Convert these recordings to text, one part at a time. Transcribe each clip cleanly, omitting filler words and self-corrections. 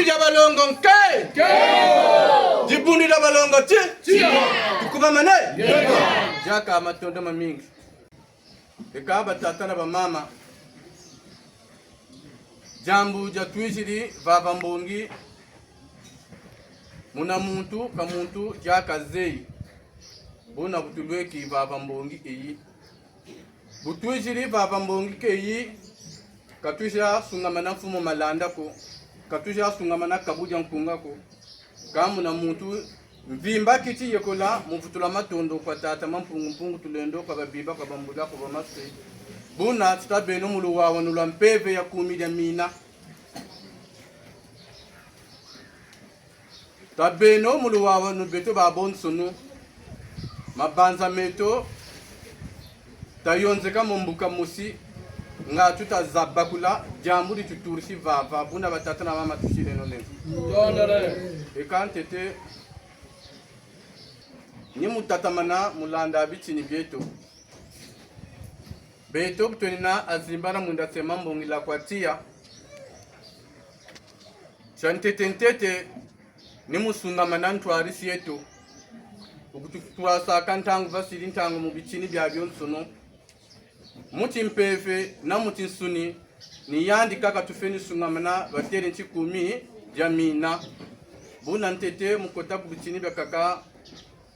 ja balongo nke jibundi da balongo ti tukuba mane jaka matondo mamingi eka batata na bamama jambu ja twishiri vava mbongi muna muntu ka muntu jaka zei bona butulweki vava mbongi eyi butwishiri vava mbongi keyi katusha sungamana mfumo malanda ko katusha sungamana kabuja nkunga ko kamuna muntu mvimba kiti yekola muvutula matondo kwa tata mpungu tulendo kwa babiba kwa bambula kwa bamase buna tutabeno muluwa wanula mpeve ya kumida mina tabeno muluwa wanu beto babonsunu mabanza meto tayonzeka mumbuka musi nga tutazabakula jamuri tuturisi vava buna batata na mama tushire none ekantete ni mutatamana mulanda bitini byeto beto kutwenina azimbara munda sema mbongila kwatia chantete ni musungamana ntwarisi yeto ukutukwasa kantangu vasiri ntangu mu bitini bya byonsono muti mpefe na muti nsuni ni yandika katufeni sungamana batere nchikumi jamina buna ntete mukota kubitini bya kaka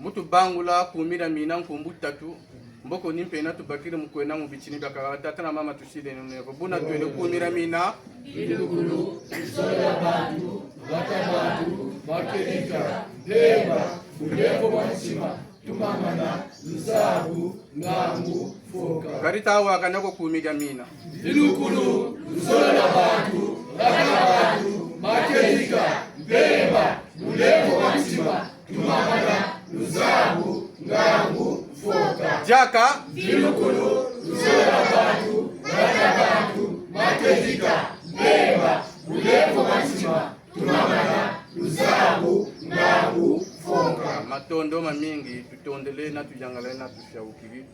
mutu bangula kumira mina nkumbu tatu mboko nimpena tubakire mukwena mu bitini bya kaka tata na mama tushide nevo buna twele kumira mina ilukulu isoya bantu batabatu bakerika deba ulepo wanshima tumamana nzabu ngangu foka karita wa kanako kumira mina ilukulu isoya bantu batabatu bakerika deba ulepo wanshima tumamana nzabu ngangu foka jaka ilukulu isoya bantu batabatu bakerika deba ulepo wanshima tumamana nzabu ngangu foka matondo mamingi tutondele na tujangala na tushaukiri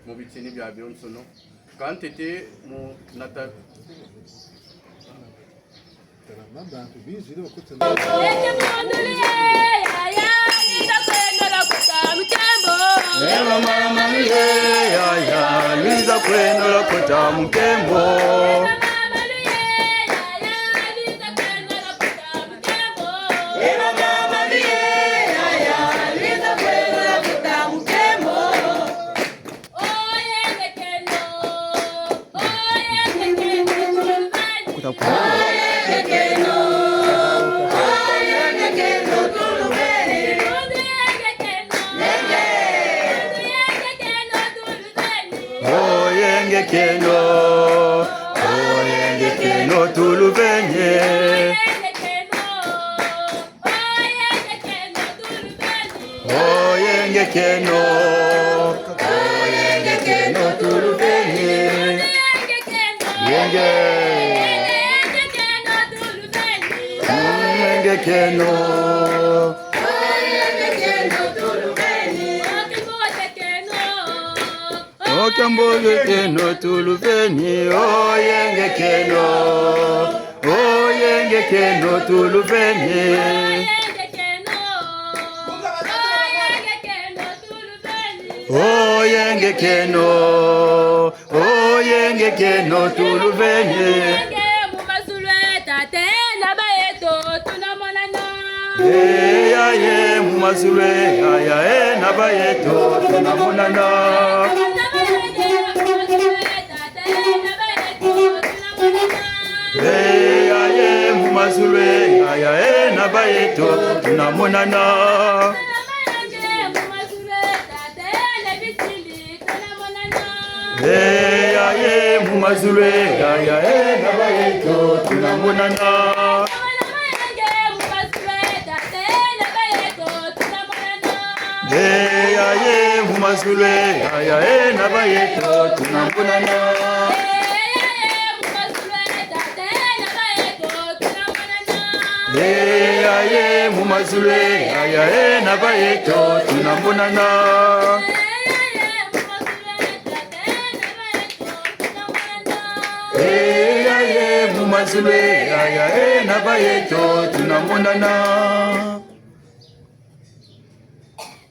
mu bitini bya byonsono kantete mu nata liza kwenda kuta mkembo keno tulubenye oyenge keno tulubenye yenge keno Okamboge keno tuluveni oyenge keno tuluveni oyenge keno tuluveni Aye mumazule aya nabayeto tunamonana aye mumazule aya nabayeto tunamonana aye mumazule aya nabayeto tunamonana aye mumazule aya nabayeto tunamonana aye mumazule aya nabayeto tunambonana aye mumazulwe aya nabayeto tunambonana.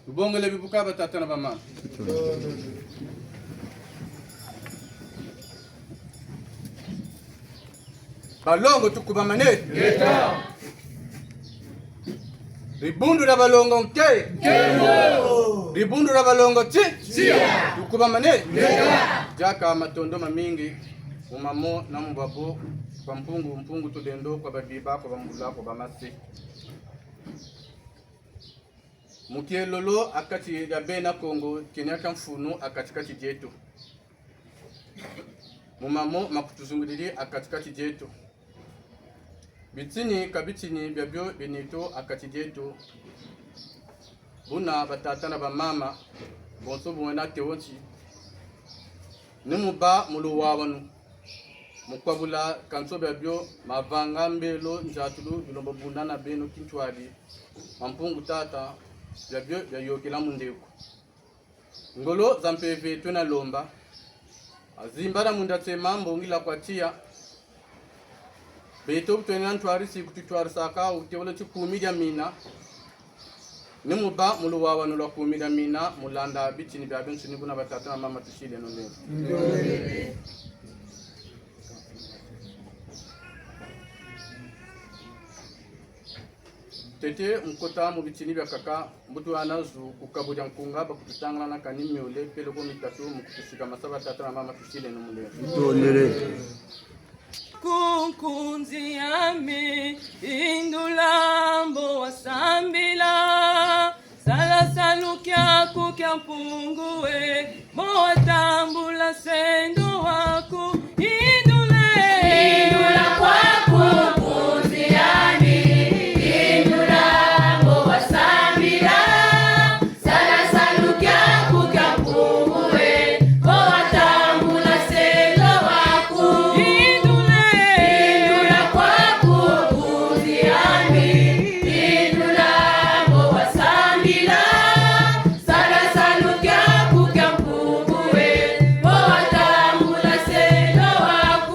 Tubongele bibuka batata na bamama. Balongo tukubamane. Leta. Ribundu la balongo nke. Kemo. Ribundu la balongo chi. Chia. Tukubamane. Leta. Jaka matondo mamingi. Umamo na mbabo. Kwa mpungu tudendo kwa badiba kwa bambula kwa bamasi. Mukielolo akati ya bena Kongo kenyaka mfunu akatikati jetu. Mumamo makutuzungulili akatikati jetu. Bitini kabitini byabyo benito akati jetu. Buna batata na bamama bonso buwena teonchi. Nimuba muluwa wanu. Mukwabula kanso byabyo mavanga mbelo njatulu bilombo bunana beno kinchwali. Mampungu tata byabyo byayokela mundeko. Ngolo zampeve twena lomba. Azimbara munda temambo ngila kwa tia. Beto twena ntwarisi kututwarisaka utewole chukumija mina. Nimuba muluwawa nulwa kumida mina mulanda bichini byabyo nsunibu na batata na mama tushile noleo. Tete mkota mu bichini bya kaka mbutu anazu kukabuja nkunga bakutangana na kanimi ole pele ko mitatu mukutushika masaba tata na mama tushile no mulero Tondere kunkunzi yami indulambo wasambila sala salukia kukia mpungue moatambula sendo wako indula kwako kunkunzi yami indulambo wasambila sala salukia kukia mpungue moatambula sendo wako indula kwako kunkunzi yami indulambo wasambila sala salukia kukia mpungue moatambula sendo wako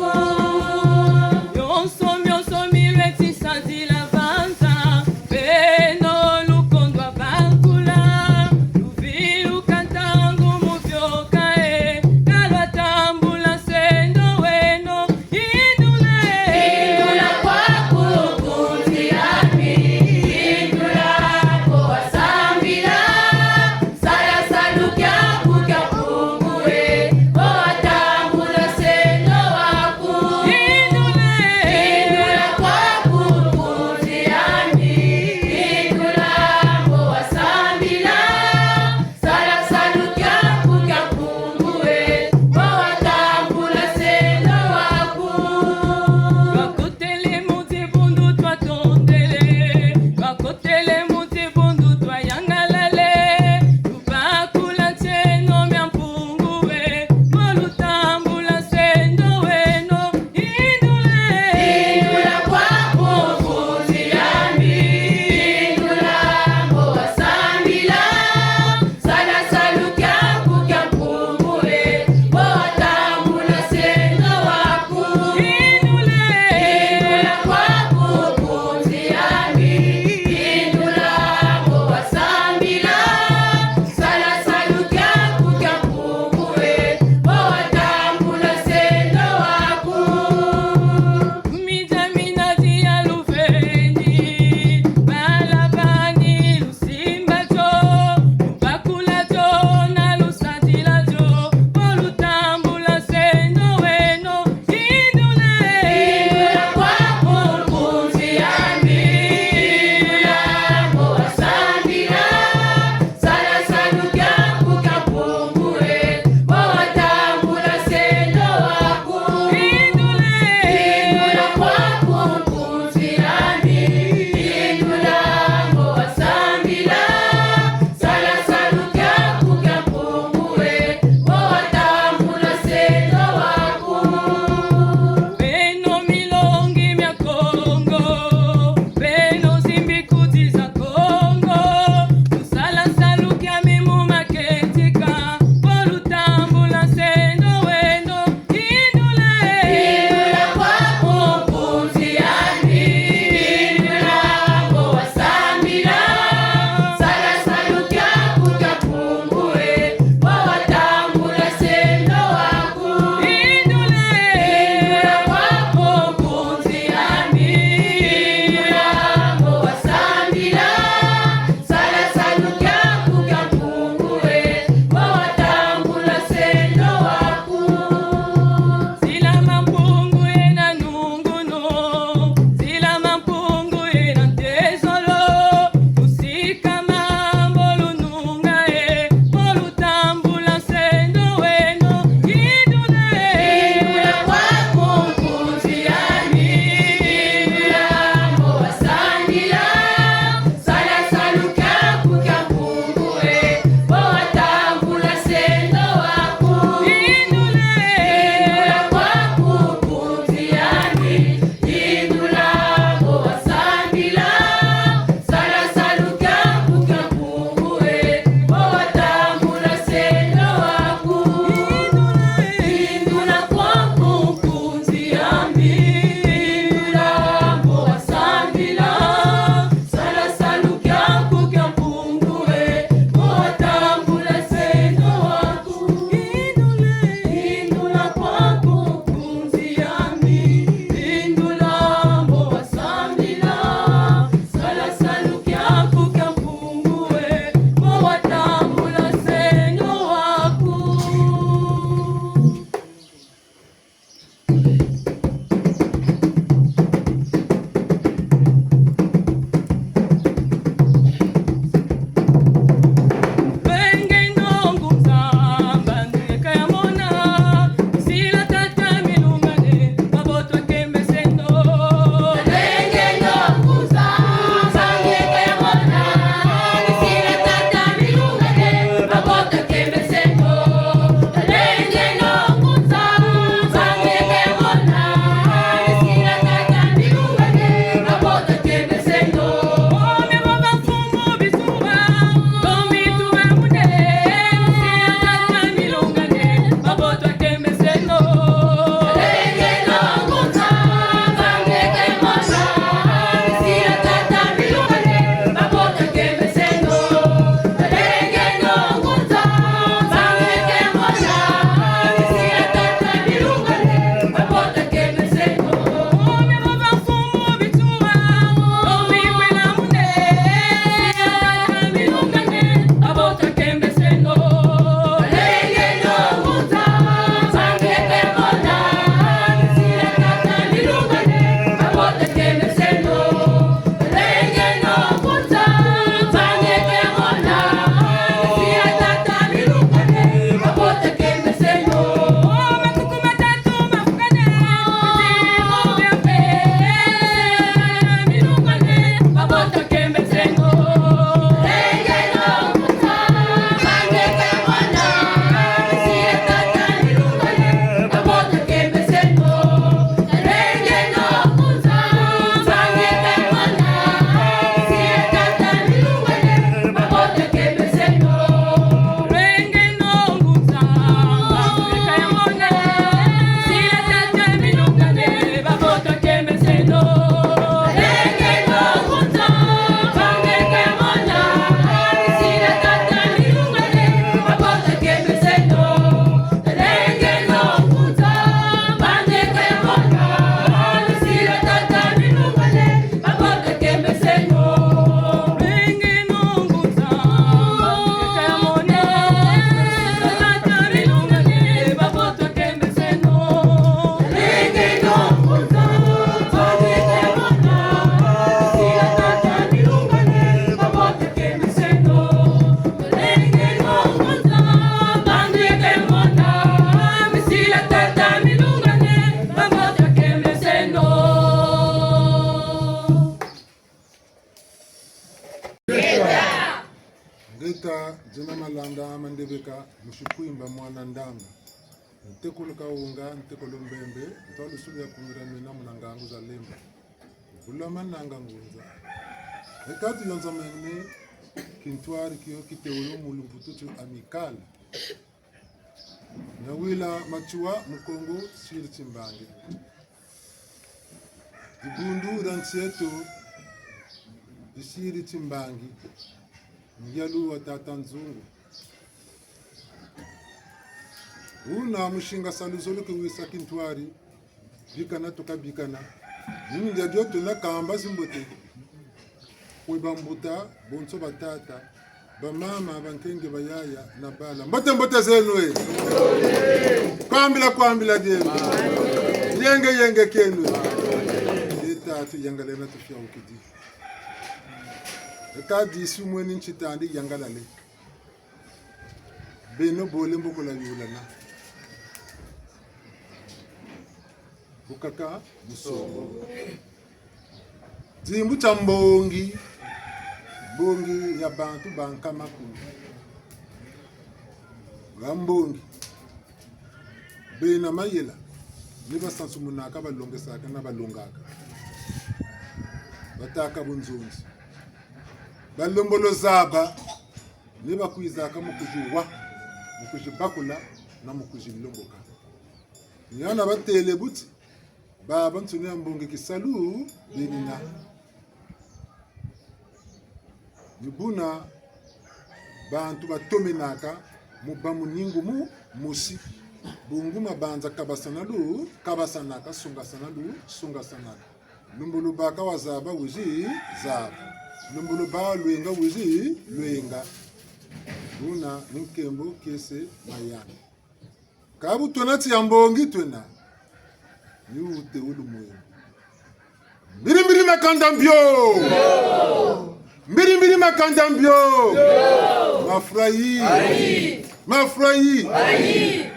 Beka jina malanda mandebeka mushukuimba mwana ndanga ntekolo kaunga ntekolo mbembe ntolo sulu ya kungira mina munangangu za lemba ulama nanga ngunza ekati yonza mene kintwari kiyo kiteolo mulumpututu amikala Nawila machua mukongo siri chimbangi Ibundu ransieto isiri chimbangi Ngialu wa tata nzungu Una mushinga saluzolo kuwisa kintwari Bikana toka bikana Nja dioto na kamba zimbote Kwebambuta bonso batata Bamama bankenge bayaya na bala mbote zenwe Kwambila jembe Yenge kenwe Etatu yangalena tufia ukidi Ekadi sumweni nchitandi yangalale Beno bole mbokola yulana Bukaka busongo Zimbu chambongi Bongi ya bantu banka makulu Gambongi Bena mayela Niba sansumunaka balongesaka na balongaka Bataka bunzunzi Balombolo zaba Niba kuizaka mukujuwa Mukujibakula na mukujilongoka Nyana batele buti Baba ntune mbongi kisalu benina Nibuna bantu batomenaka mubamu ningu mu musi bunguma banza kabasanaka sungasanaka lumbulu baka wazaba wuji zaba lumbulu ba lwenga wuji lwenga buna nkembo kese mayani kabu tonati yambongi twena ni ute ulumoyo mbiri makandambyo Mbiri makandambyo Mafurahi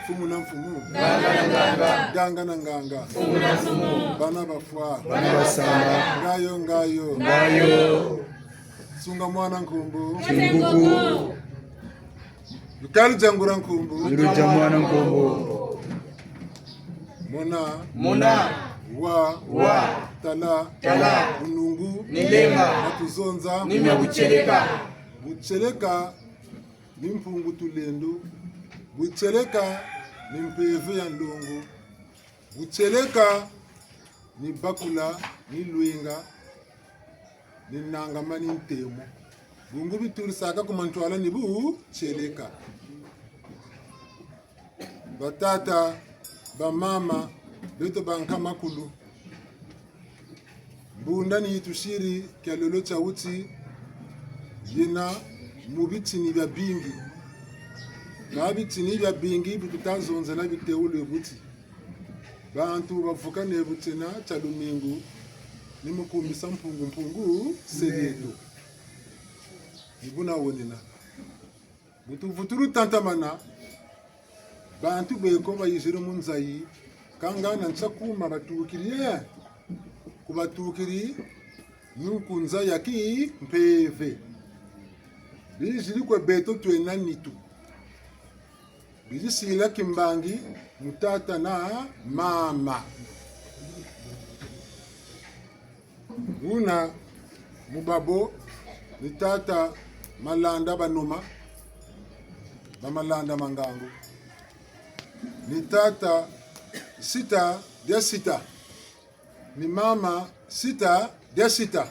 Fumu na mfumu Ganga na nganga Bana bafwa Ngayo Sunga mwana nkumbu Lukali jangura nkumbu mwana nkombo Mona wa tala unungu Nilema Natuzonza Nime Bucheleka ni mpungu tulendo Bucheleka ni mpeve ya ndongo Bucheleka ni bakula ni lwenga ni nangama ni ntemo Bungu biturisaka kumantwala ni Bucheleka Batata bamama beto banka makulu Bunda ni itushiri kia lolo cha uti Yena mubitini vya bingi Mabitini vya bingi Bikutazonze na biteule buti Bantu bafuka nebutina Chalumingu Nimukumbisa mpungu Serieto Ibuna wonina Butu futuru tantamana Bantu beko bayiziru munzayi Kanga na nchakuma batukirie Kubatukiri Nukunza yaki mpeve Bijiri kwa beto tuena nitu Bijiri sila kimbangi Mutata na mama Una mubabo Nitata malanda banoma Bamalanda mangangu Nitata sita dia sita Ni mama sita dia sita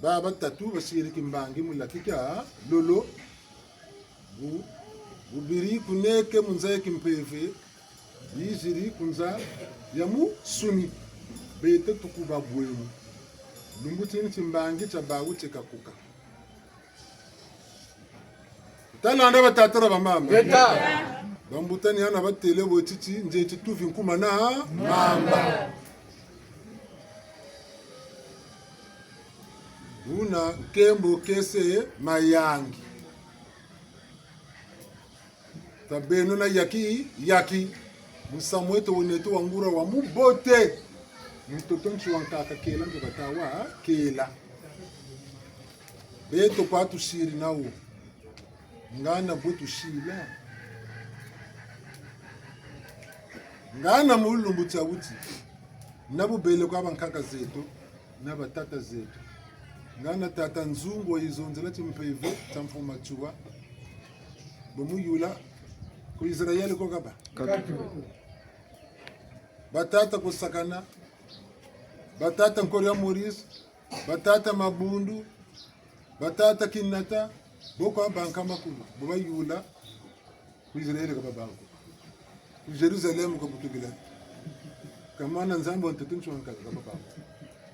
Baba tatu basiri kimbangi mulakika lolo Bubiri kuneke munzaye kimpeve Yiziri kunza yamu suni Bete tukuba buemu Lumbutini chimbangi chabagu chekakuka Talanda batatara bamama Bambutani hana batele bochichi nje chituvi nkuma na mamba Una kembo kese mayangi Tabeno na yaki Musamweto unetu wangura wa mubote Mtoto nchi wankaka kela Mbebatawa kela Beto patu shiri na u ngana bwetu shila ngana mulumbu tawuti nabubele kwabankaka zetu nabatata zetu ngana tata nzungu izonzela timpeive tamfuma chuwa bomuyula ku Israeli ko kaba batata kusakana batata Nkoria Maurice batata Mabundu batata Kinata boko abanka makulu bobayula ku Israeli kaba banko ku Jerusalem ko butugila kamana nzambo ntetuncho nkaka kaba banko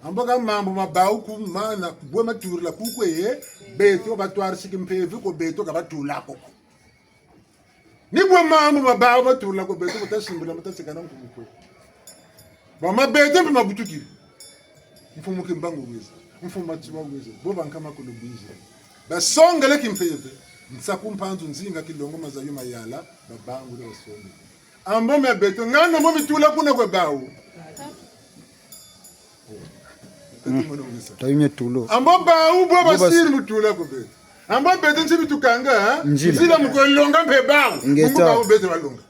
amboka mambo mabau ku mana bwe maturila kukwe beto batwara sikimpeve ko beto kaba tulako ni bwe mambo mabau maturila ko beto mutasimbula mutasikana mkumukwe bama beto mpe mabutukiri mfumu kimbango weza mfumu machiwa weza boba nkama kulubiza basongele kimpeve nsakumpanzu nzinga kilongo mazayo mayala babangu le wasonge ambo me beto ngana mo bitula kuna kwe bawu Taimye tulo. Ambo bawu bo basiri mutula ko beto ambo beto nsibitukanga zila mukolonga mpe bawu mungu bawu beto balonga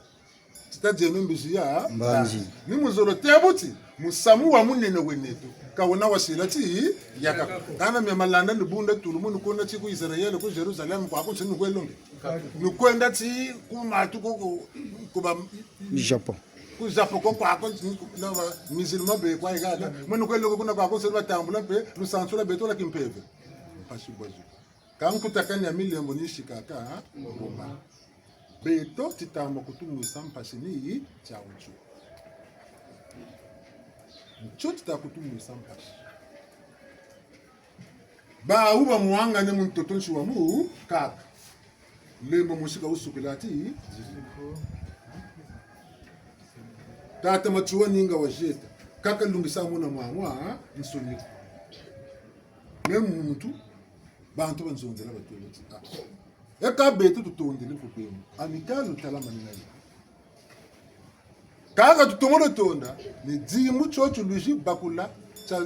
tadjeme mbishia Mbanji. ni muzolo tebuti musamu wa munene wenetu kawona wasila ti yaka kana me malanda ndibunda tulumu nukona ti ku Israel ku Jerusalem kwa ku tsinu kwelonge nukwenda ti ku matu ko ba Japan. ku Japan ko kwa ko lava musulman be kwa igala munu kwelonge kuna kwa ko se batambula pe lusansula beto la kimpeve pashi bozo kan kutakanya milembo nishikaka ngoma beto titamba kutumwisa mpashini chauchu mcho titakutumwisa mpashi ba uba muanga ne muntoto nshiwa mu kaka lembo mushika usukulati tata machuwa ninga wajeta kaka lungisa muna mwamwa nsoniko ne muntu bantu banzonzela batweloti eka beto tutondele kupemu amikalu talama ninayi kaga tutomoro tonda ni dimu chochu luji bakula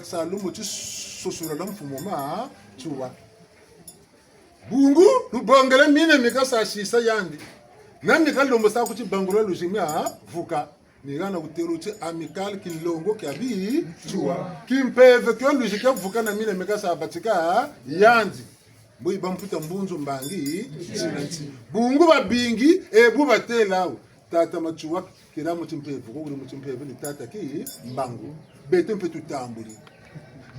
salumu chi sosura la mfumo ma chuwa bungu lubongele mine mikasa shisa yandi na mikalombo sa kuti bangulo luji mya vuka nigana kutero chi amikal kilongo kyabi chuwa kimpeve kyo luji kya vuka na mine mikasa abatika yandi boyi bamputa mbunzo mbangi sinanti bungu babingi ebu batelawo tata machuwa kiramu chimpevu ko uri muchimpevu ni tata ki mbangu beto mpe tutambuli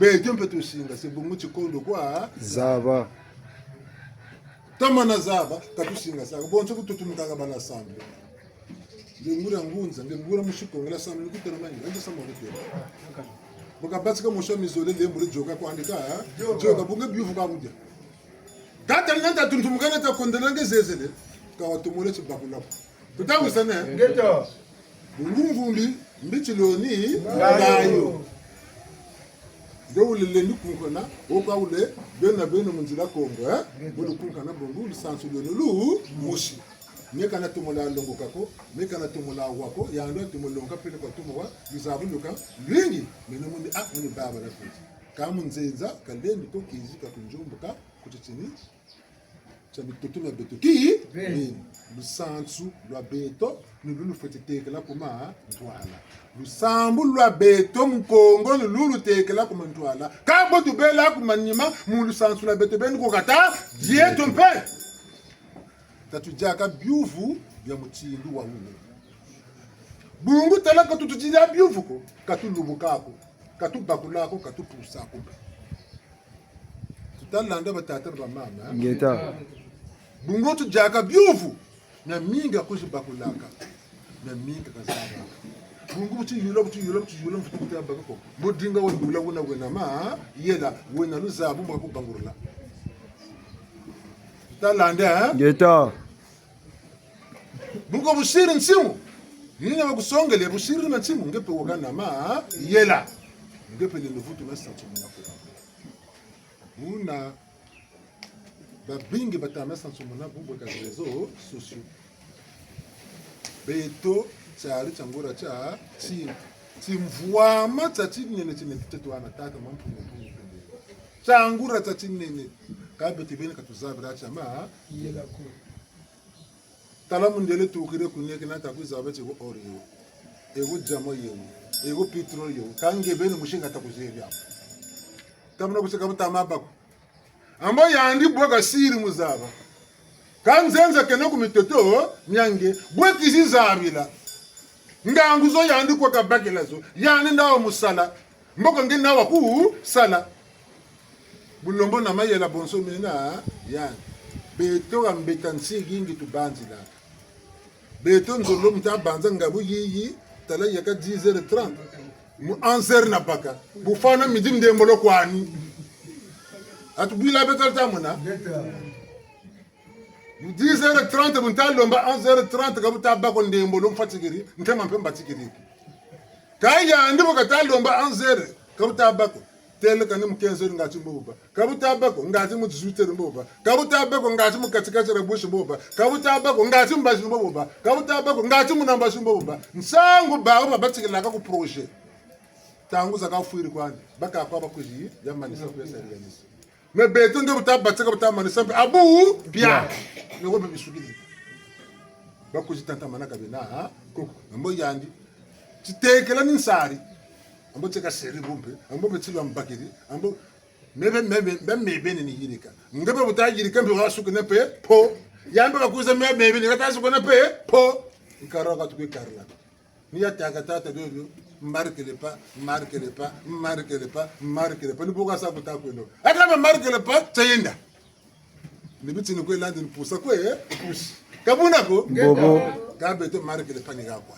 beto mpe tusinga se bungu chikondo kwa Zaba. tamana zaba katusinga saka boncho kututumika bana sambe ngura ngunza ngura mushiko ngala sambe nikutera manje anje sambe ngutera boka batsika musho mizole lembule joka kwa andika joka bunge byuvu ka mudya tata nanda tuntumukana ta kondelenge zezele ka watumule chibakula tutawusana Ngeto. ngumvumbi mbichiloni ngayo ndowulele ndikunkana okawule bena bena munzila kongo bulu kunkana bongo lisansu lu mushi nekana tumola longo kako nekana tumola wako yando tumolonga pele kwa tumowa bizabuluka lwingi mena mundi muni baba rafiki kamunzenza kalendi to kizika kunjumbuka kutitini chabitutume beto ki lusansu lwa beto nululu fetetekela kuma ntwala lusambu lwa beto mkongo nululu tekela kuma ntwala kabo tubela kuma nyima mu lusansu lwa beto beni kokata dieto mpe tatujaka byuvu bya mutindu wa uwe bungu tala katutujida byuvu ko katulubukako katubakulako katupusako tutalanda batata ba mama Ngeta. bungo tujaka byuvu na minga kuzibakulaka na minga kazaba bungu yula mfutukuta bakako bodinga wondula wena ma yela wena luzabu mbakubangurula talanda Ngeta. bungo bushiri nsimu nina bakusongele bushiri na nsimu ngepe wakana ma yela ngepe levutu na satsu munako una babingi batamasa nsomona bubwe ka reseaux sociaux beto tsari changura cha timvwama tsatinene tetwana tata mampumu changura tsatinene kabe tibene katuzabira chama Yela ko. tala mundele tukire kunyeke na takuza abete go oriyo ego jamo yewu ego petrol yewu kange bene mushinga takuzeri hapo tamna kuseka mutama ambo yandi boga siri muzaba kanzenza kene kumitoto nyange bwekizi zabila ngangu zo yandi kwa kabakela zo yani ndawo musala mboko ngina wa ku sala bulombo na mayela bonso mena yani beto ambetansi gingi tubanzila beto nzolo mta banza ngabu yiyi tala yaka 10h30 mu anser na baka bu fana midi ndembolo kwani atu bila betal tamuna 10h30 munta lomba 11h30 kabu tabako ndembolo mfatigiri ntema mpemba tigiri kaya ndibo katalomba 11h kabu tabako tele kani mu 15h ngati mboba kabu tabako ngati mu 18h mboba kabu tabako ngati mu katikati ra bush mboba kabu tabako ngati mbashi mboba kabu tabako ngati mu namba mboba nsangu bawo babatikela ka ku projet tangu zaka fuiri kwani baka kwa bakuji yamanisa kwesa riganisa me beto ndo butabateka butamanisa abu bia ngo bebisugidi bakuji tanta manaka bena koko mbo yandi titekela ninsari ambo teka seri bumpe ambo betilo ambakiri ambo mebe ni yirika ngebe butayirika mbi wasuku ne pe po yambe bakuza mebe ni katasuku ne pe po ikaroka tukwe karla ni yataka tata dodo marquez pas ni boka sa buta kwendo aka marquez pas tayenda ni bitini ko landi ni pusa ko push kabuna ko bobo gabe to marquez pas ni ga kwa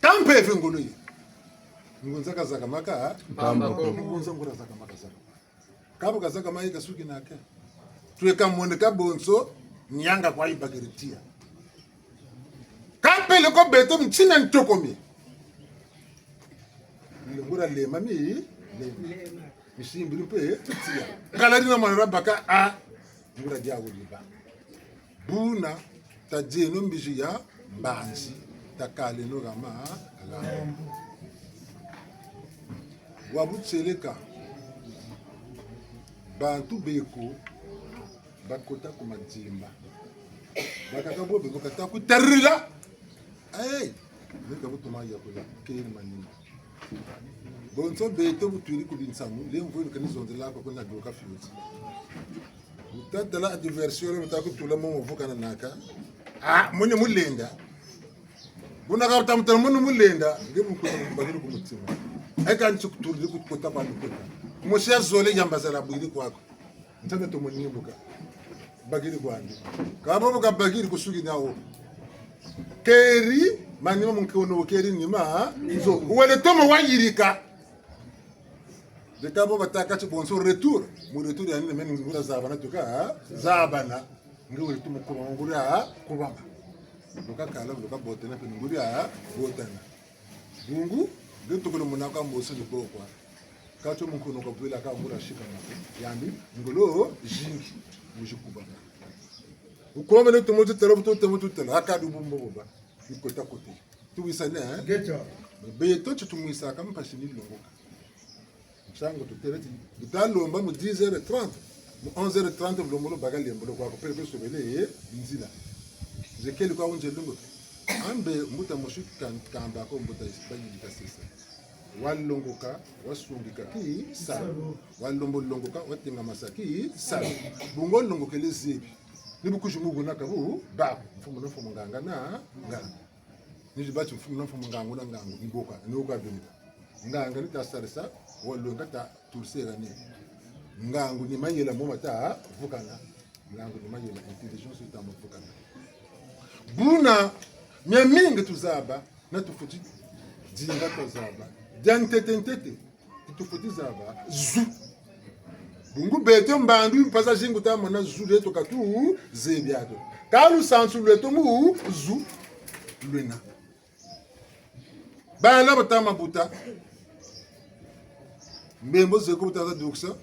tampe fengolo yi ngunza kazaka maka pamba ngunza ngura zaka maka zaka kabo kazaka mai kasuki nake tuweka monde kabonso nyanga kwa ibagiritia kapele ko beto mchina ntokomi ngura lema mi misimbiri pe tia kala dina manara baka a ngura jago liba buna ta jeno mbijia mbanzi ta kale no gama ala wabutseleka bantu beko bakota kumadimba bakaka bobe bakata kutarila ay nika butuma yakula kiri manini bonso beto buturi kubinsamu lemvo kanizonde la ko na doka fiuti utata la diversion mutako tula mo vukana naka munye mulenda bunaka utamutana munye mulenda ngebu ko bagiri kumutima eka ntsukuturi kutota bantu kota mushya zole yambazala bwiri kwako ntaka to munyibuka bagiri kwandi kabo buka bagiri kusugi nawo keri manima munkono keri nima zo wele tomo wayirika de kabo bataka chibonso retour mu retour ya nne meni ngura zabana tuka zabana ngure tumo ko ngura kubamba doka kala doka botena pe ngura botana bungu ndio tukolo munaka mboso de bokwa kacho munkono ko bwela ka ngura shika na yandi ngolo jingi mujikuba ukome ne tumo tutelo akadu bumbo boba ikota kote tuwisane Geto. beto tutumwisa kama pashini longoka msango tutereti tutalomba mu 10h30 mu 11h30 vlomolo bagali mbolo kwa pepe sobele nzila zekeli kwa unje lungo ambe mbuta mushu kamba ko mbuta ispanyi kasisa walongoka wasungika ki salu walombo longoka watenga masaki salu bungo longoka lezibi nibukushu mugu nakabu babu mfumo nganga na nganga nijibati mfumo ngangu na ngangu ngoka noka bimba nganga nitasarisa walonga ta tursera ni ngangu ni mayela moma ta vukana ngangu ni mayela intelligence tamo vukana buna mingi tuzaba na tufuti jinga tuzaba jantetentete tufuti zaba zu bungu beto mbandu mpasa jingu ta mona zu leto katu zebiato kalu sansu leto mu zu lwena bala batama buta mbembo zeko buta doksa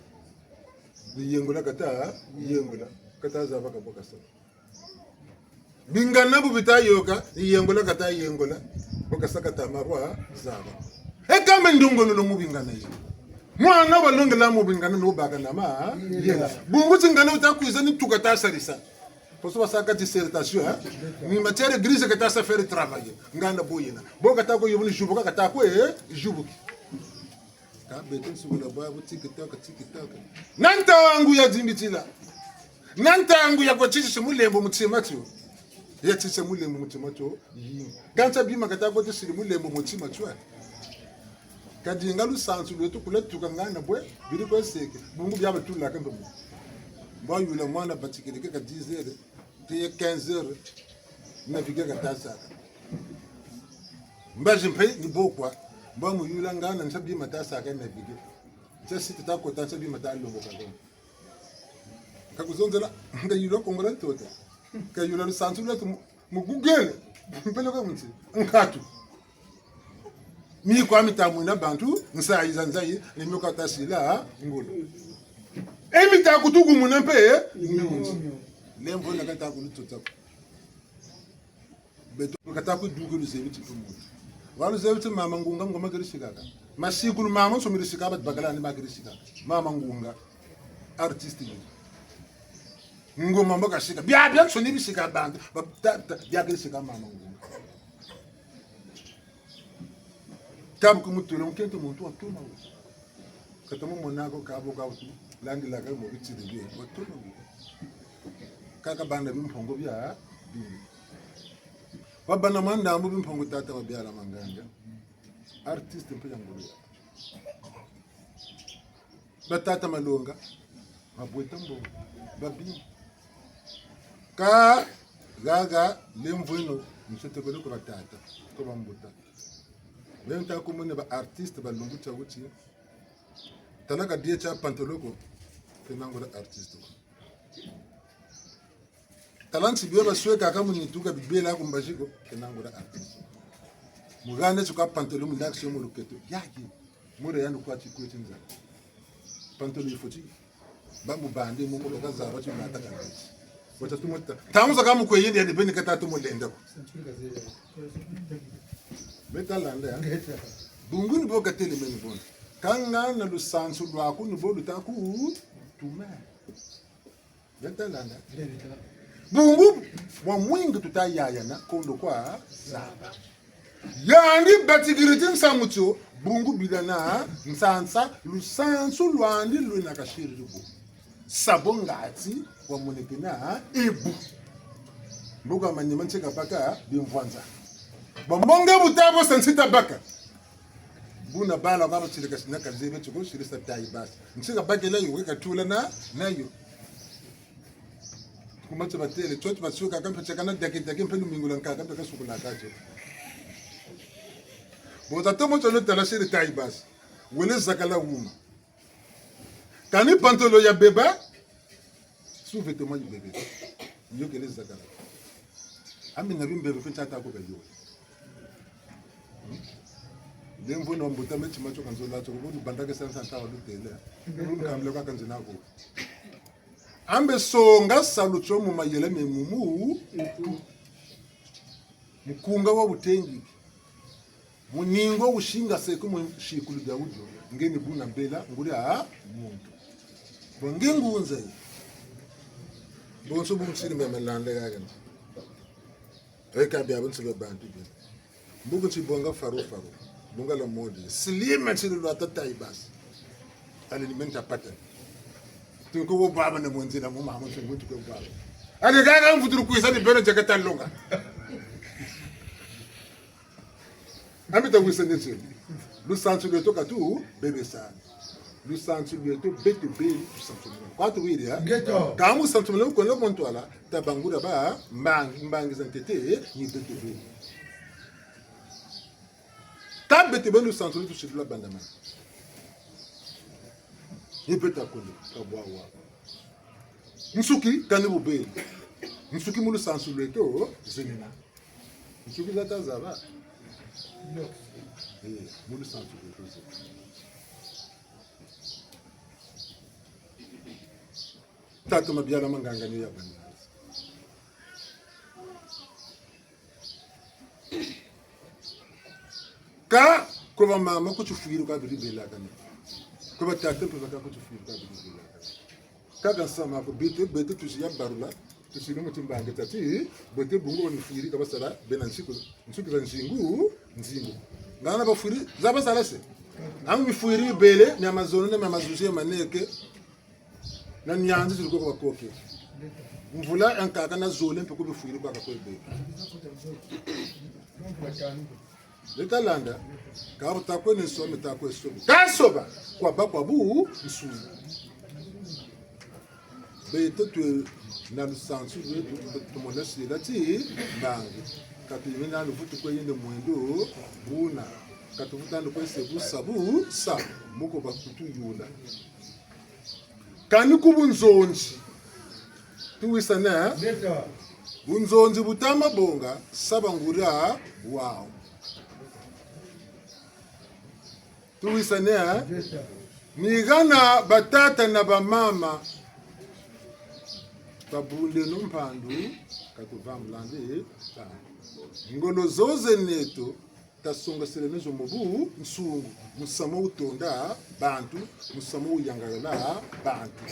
yengola kata zaba ka bokasa bingana bubita yoka yengola kata yengola bokasa kata marwa zaba ekame ndongono no mubingana yi mwana balongela mubingana no bagana ma yela bungu zingana utakuiza ni tukata sarisa Pour ça que dissertation ni matière grise que tu faire travailler ngana boyina boka ta ko yobuni jubuka ka ta ko jubuki ka betin su la babu tiktok nanta wangu ya dimbitila nanta wangu ya ko tisi mulembo mutima tu ya tisi mulembo mutima tu kanta bima ka ta ko tisi mulembo mutima tu kadi ngalu sansu letu kula tukangana bwe biri ko seke bungu byaba tula kando moi yule mwana batikile ka 10 heures te 15 heures naviguer ka tasa mbaje mpe ni bokwa mba mu yula ngana nsabi matasa ka naviguer sasa tata ko tasa bi matalongo ka ndo ka kuzonzela nga yulo kongola tota ka yula lu sansu letu mu google mpelo ka mutsi nkatu mi kwa mitamu na bantu nsayiza nzayi ni myoka tasila ngolo emita kutugu munempe lembo na kata kulutota beto kata ku dugu luzebiti tumuntu walu zebiti mama ngunga ngoma girishikaka masikulu mama so mirishika bat bagala ni magirishika mama ngunga artist ni ngoma mboka shika bya so ni bishika band bya girishika mama ngunga kam kumutule mkento muntu atuma katamu monako kabo kautu langi la mo biti de bi watuma kaka banda bimpongo bya bi wabana manda mbu bimpongo tata wabya la manganga artist mpe ngolo batata malonga mabwetambo babi ka gaga lemvuno msete ko ko batata ko bambuta wenta ko mone ba artiste balungu cha wuti tanaka die cha pantoloko kenango da artiste talanti biyo basweka kama nituka bibela kumbashiko kenango da artiste mugane chuka pantoloko ndaksho mu luketo yaki mure yandu kwa chikweti nza pantoloko ifoti bambu bande mu ko kaza bachi nataka wata tumota tamuza kama ko yende yende beni kata tumulenda ko betalanda ya bunguni boka tele meni bon kanga na lusansu lwako nibolu taku tume betalanda bungu wa mwingi tutayaya na kondo kwa saba yani batigiritin samucho bungu bidana nsansa lusansu lwandi lwina kashiribu sabongati wa munekena ebu mbuga manyemanche kapaka bimvanza bamonga butabo sensita baka buna bala baba tilika sinaka zebe chuko shirisa tai basi nchika baka la yuweka tula na nayo kumacha batele chocho basuka kampe chakana dakitaki mpelu mingula nkaka kampe kasukula kacho bota tomo chono tala shiri tai basi wele zakala wuma kani pantolo ya beba suve temo yu bebe yoke le zakala ami na bimbe fincha ta ko beyo lemvo no mbuta mechi macho kanzola cho ko bandage sansa ta wadu tele ngamle kwa kanzina ko ambe songa salucho mu mayele memumu mukunga wa butengi muningo ushinga seko mu shikulu bya ujo ngeni buna mbela nguri a muntu bonge ngunze bonso bumsiri memelande gaga eka bya bonso be bantu be mbugo ci bonga faru bonga la modi slime ci lo tata ibas alimenta pattern tu ko baba na monzi na mama mo tungu ko baba ale gaga mfuturu kuisa ni beno jakata longa amita wisendetse lu santu le toka tu bebe sana lu santu le to bete be tu santu kwatu wili ya kamu santu le ko lo montwala tabangura ba mbangi zantete ni bete be tabete be lu santu le tu shibla bandama ni beta ko ka bwawa nsuki kanibu be nsuki mu lu santu le to zenina nsuki la tazaba no. Mulu santu kutuze. Tatu mabiala manganga ni ya bani. Ka kwa mama kuchufiru ka bibela kana. Kwa tatu kwa kuchufiru ka bibela kana. Kaga sama ko bete tusi ya barula tusiri mutimbange tati bote bungo ni firi kabasara benansiku nsuki za nzingu ngana ba firi za basara se nangu bifiri bele ni amazone na amazuzi maneke na nyanzi ziriko bakoke mvula ankaka na zole mpeko bifiri baka kwebe letalanda kabo takwe ne so metakwe so kasoba kwa bakwa bu nsu beto tu na lusansu tu monasi lati bangi katimina lufutu kwa yende mwendo buna katuvuta ndo kwa sebu sabu sa muko bakutu yula kani kubunzonji tuwisana bunzonji butama bonga sabangura wow tuwisana nigana batata na bamama babunde nompandu katuvamlande ngolo zoze neto tasonga selemezo mobu nsungu musamo utonda bantu musamo uyangala bantu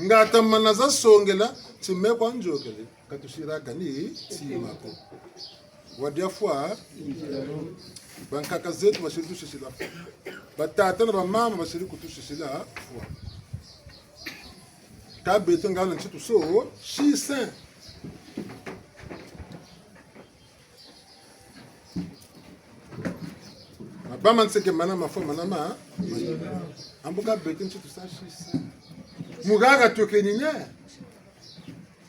ngata manaza songela timekwa njokele katushira kani timako wadia fois bankaka zetu bashiri tushishila batata na bamama bashiri kutushishila fois kabeto ngalo nchitu so shisa mabama nseke mana mafo manama ambuka beto nchitu sa shisa mugaga tokeninya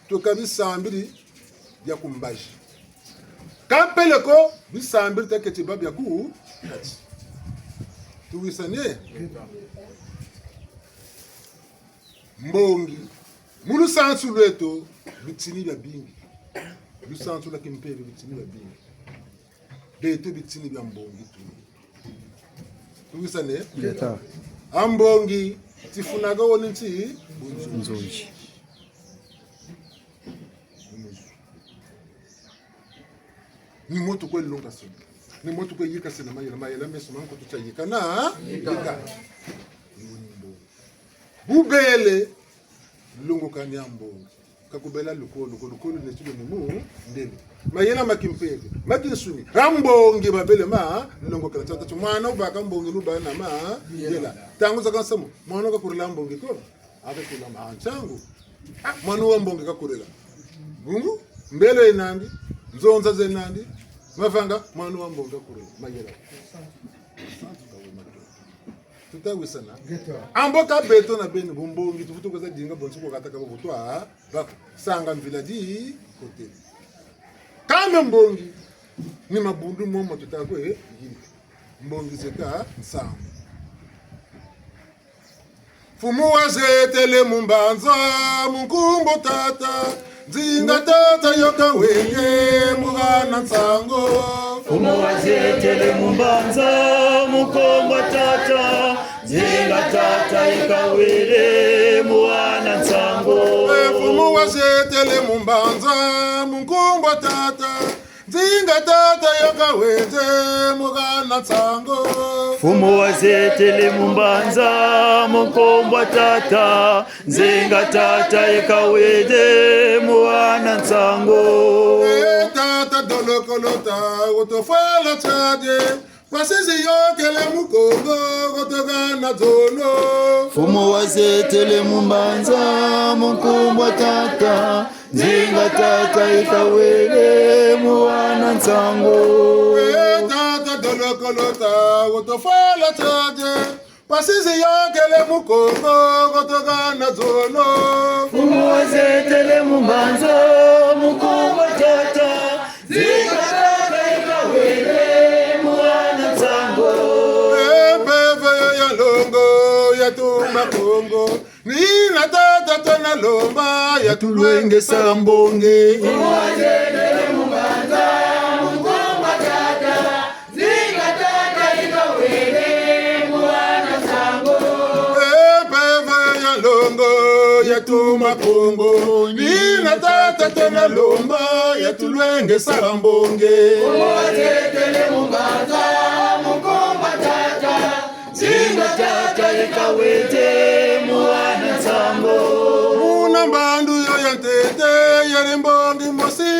tokabisa mbiri ya kumbaji kampeleko bisambiri taketi babya ku kati tuwisane mbongi mulu sansu lweto bitini bya bingi lu sansu la kimpere bitini bya bingi deto bitini bya mbongi tu tuwisane Leta. Ambongi tifunaga woni nti Nzonji. ni moto kwa longa sana ni moto kwa yika sana mayela meso manko tutayika na yika bubele lungu kanyambo kakubela lukolo ne tulo mu ndele mayela makimpeke makinsuni rambongi babele ma lungu kana tata mwana ubaka mbongi luba na ma yela tangu zaka samu mwana ka kurila mbongi ko aka kula ma changu mwana wa mbongi ka kurila bungu mbele inandi nzonza zenandi mafanga mwana wa mbongi ka kurila mayela tutawisana amboka beto na beni bumbongi tufutu kwa dinga bonsu kwa kataka butwa bako sanga mviladi kote kama mbongi ni mabundu momo tutakwe yini mbongi zeka nsamba fumu wazetele mumbanza munkumbo tata zinga tata yoka wenge mugana nsango Fumu wazetele mumbanza mukombo tata zinga tata ikawele muwana nsango fumu wazetele mumbanza munkumbo tata zinga tata yakaweze mugana nsango Fumu wazetele mumbanza mukombo tata zinga tata ikawele muwana nsango tata dolokolota utofala chade kwasizi yokele mukongo kotogana zono Fumu wazetele mumbanza mukombo tata zinga tata ikawele muwana nsango tata dolokolota utofala chade kwasizi yokele mukongo kotogana zono Fumu wazetele mumbanza mukombo tata zinga tata ikawele muwana nsango bebe ya longo ya tuma kongo ni na tata tona lomba ya tulwenge sambonge Fumu wazetele mumbanza mukombo tata zinga tata ikawele muwana nsango bebe ya longo ya tuma kongo ni na tata tona lomba ya tulwenge sambonge Fumu wazetele mumbanza mukombo tata zinga tata ikawele muwana nsango muna mbandu yo ya ntete yari mbongi mosi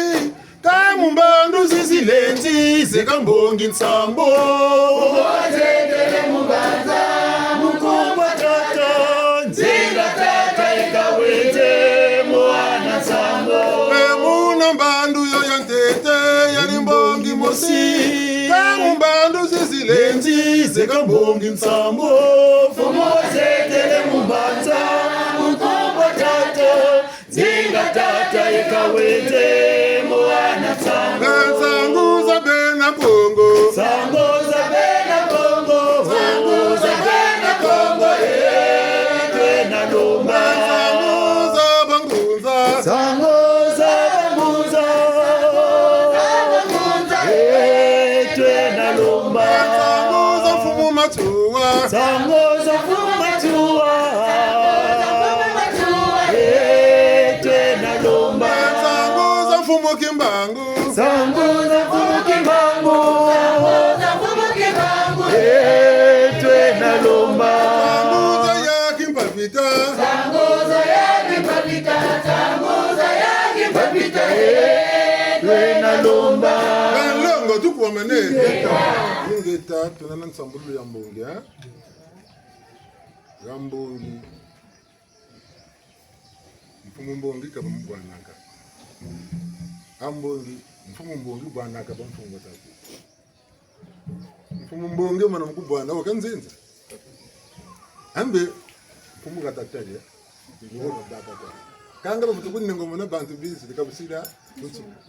kamumbandu zizilenzi zekambongi nsambo Muzetele mubanza mukomba tata zinga tata ikawete mwana nsambo emuna mbandu yoyo ntete yari mbongi mosi kamumbandu zizilenzi zekambongi nsambo Muzetele mubanza mukomba tata zinga tata ikawete mwana nsambo Sanguza bena Kongo Sangoza bena Kongo Sangoza bena Kongo twena lumba Sanguza bangunza sangoza banguza twena lumba Sanguza fumu matuwa sangoza fumatua twena lumba Sanguza fumu kimbangu sangoza fumukimbangu twena lumba Sanguza ya kimpapita Sangoza ya kipapita Sangoza ya kipapita twena lumba Balongo tukuwa mane Ingeta tunana nsambulu ya mbongi ya mbongi Mfumu mbongi kaba mbwanaka Ambongi mfumu mbongi bwanaka ba mfumu taku Mfumu mbongi mana mkubwana wakanzenza Ambe mfumu gatataje Ngoro batata Kanga bafutukuni ngoma na bantu bizi likabusira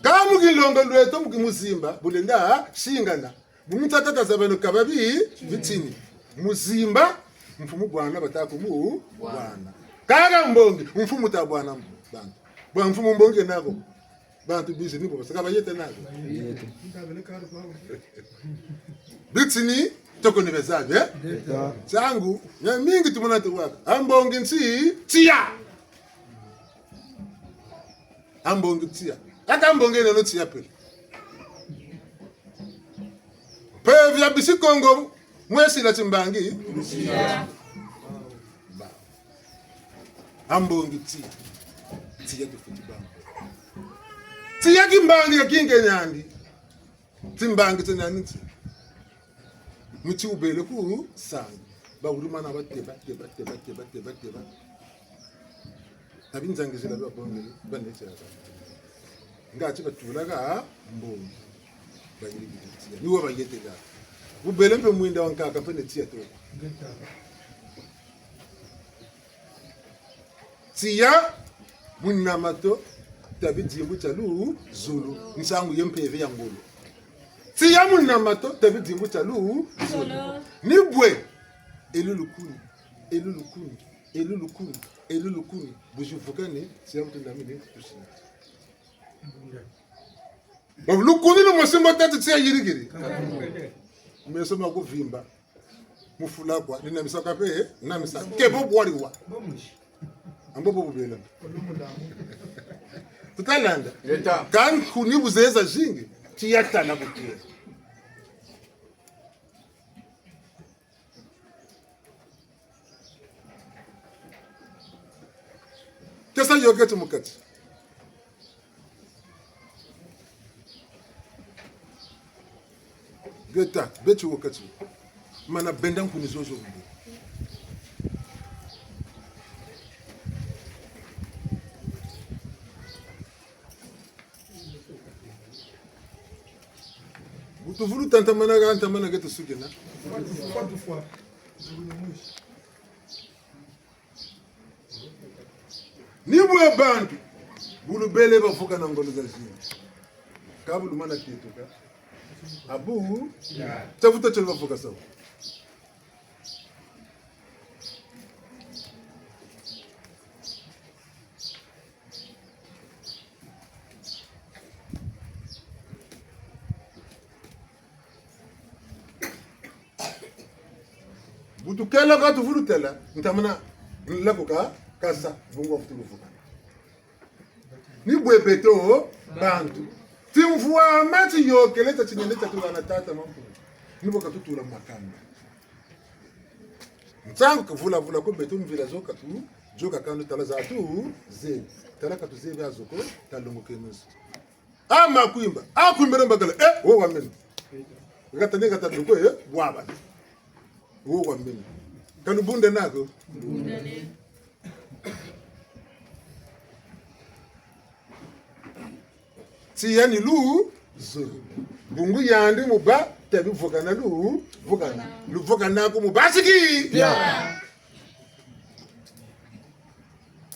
Kamu kilongo lweto mukimuzimba bulenda shingana Bumutata zabano kababi bitini muzimba mfumu bwana batako mu bwana Kaga mbongi mfumu ta bwana bantu Bwa mfumu mbongi nako bantu bizi nibo basaka bayete nako bitini toko nibezaje zangu ya mingi tumona tuwaka ambongi nsi tia ambongi tia aka ambongi no tia pele pevi ya bisi Kongo mwesi la timbangi ambongi tia tia tufuti bangu tia kimbangi ya kinge nyandi timbangi tanyani tia muti ubele ku sangu ba urumana bateba abinzangizira babonge banetse ngathi batulaga mbongi bayiri bitia niwo bayetela ubele mpe mwinda wankaka pene tia to tia munamato tabidimbu chalu zulu nsangu yempeve ya ngolo tia munamato tabidimbu chalu zulu nibwe elulukuni bujuvukane tia mtundamini kusina lukuni no mosimba tatu tia yirigiri mesoma kuvimba mufula kwa ninamisa kape namisa kebo bwaliwa ambobo bubela tutalanda Leta kan kuni buzeza jingi tiyatana kutia kesa yogetu mukati geta betu wakati mana bendan kuni zozo mbu Butuvulu tantamana getu sugena Nibwe bantu bulu bele bafuka na ngolo za jini kabulu mana kituka abu tafuta chelo bafuka sawa butukela ka tuvulutela ntamana nlakuka kasa vungo futuvuka ni bwebeto bantu timvua mati yokeleta chineleta tulana tata mampu nibo katutula makamba mtsangu kuvula ko beto mvila zoka tu joka kandu tala zatu ze tala katu ze vya zoko talungu kenusu ama kuimba akuimbere mbagala wo wa mimi ngatane ngataluko bwaba wo wa mimi kanu bunde nako bunde si yani lu zo bungu yandi muba tabi vokana lu vokana ko mubasiki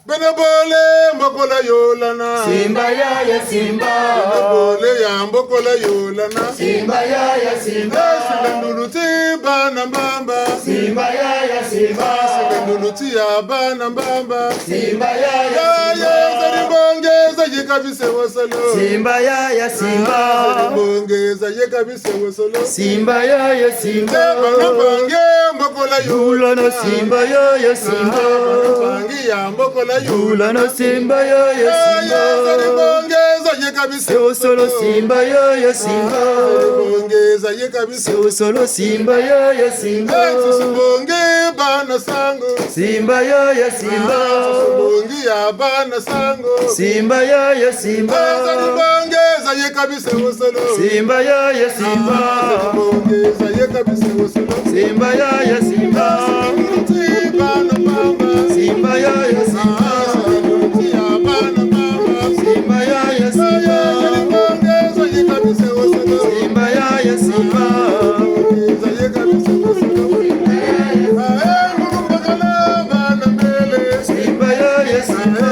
Benabole mbokola yolana Simba ya Simba Benabole ya mbokola yolana Simba ya Simba Silenduluti bana mbamba Simba ya Simba Silenduluti ya bana mbamba Simba ya Simba Zaribongeza yekabise wasalo Simba ya Simba Zaribongeza yekabise wasalo Simba ya Simba Banabange mbokola yolana Simba ya Simba Banabange ya mbokola yolana Simba ya Simba Zaribongeza yekabise wasalo Simba ya Simba Zaribongeza yekabise wasalo Simba ya Simba Susubonge bana sango Simba ya Simba Susubonge ya bana sango Simba ya Simba Zaribongeza yekabise wasalo Simba ya Simba Zaribongeza yekabise wasalo Simba ya Simba bana mbamba Simba ya Simba Simba ya Simba Zaribongeza yekabise wasalo Simba ya Simba Simba ya Simba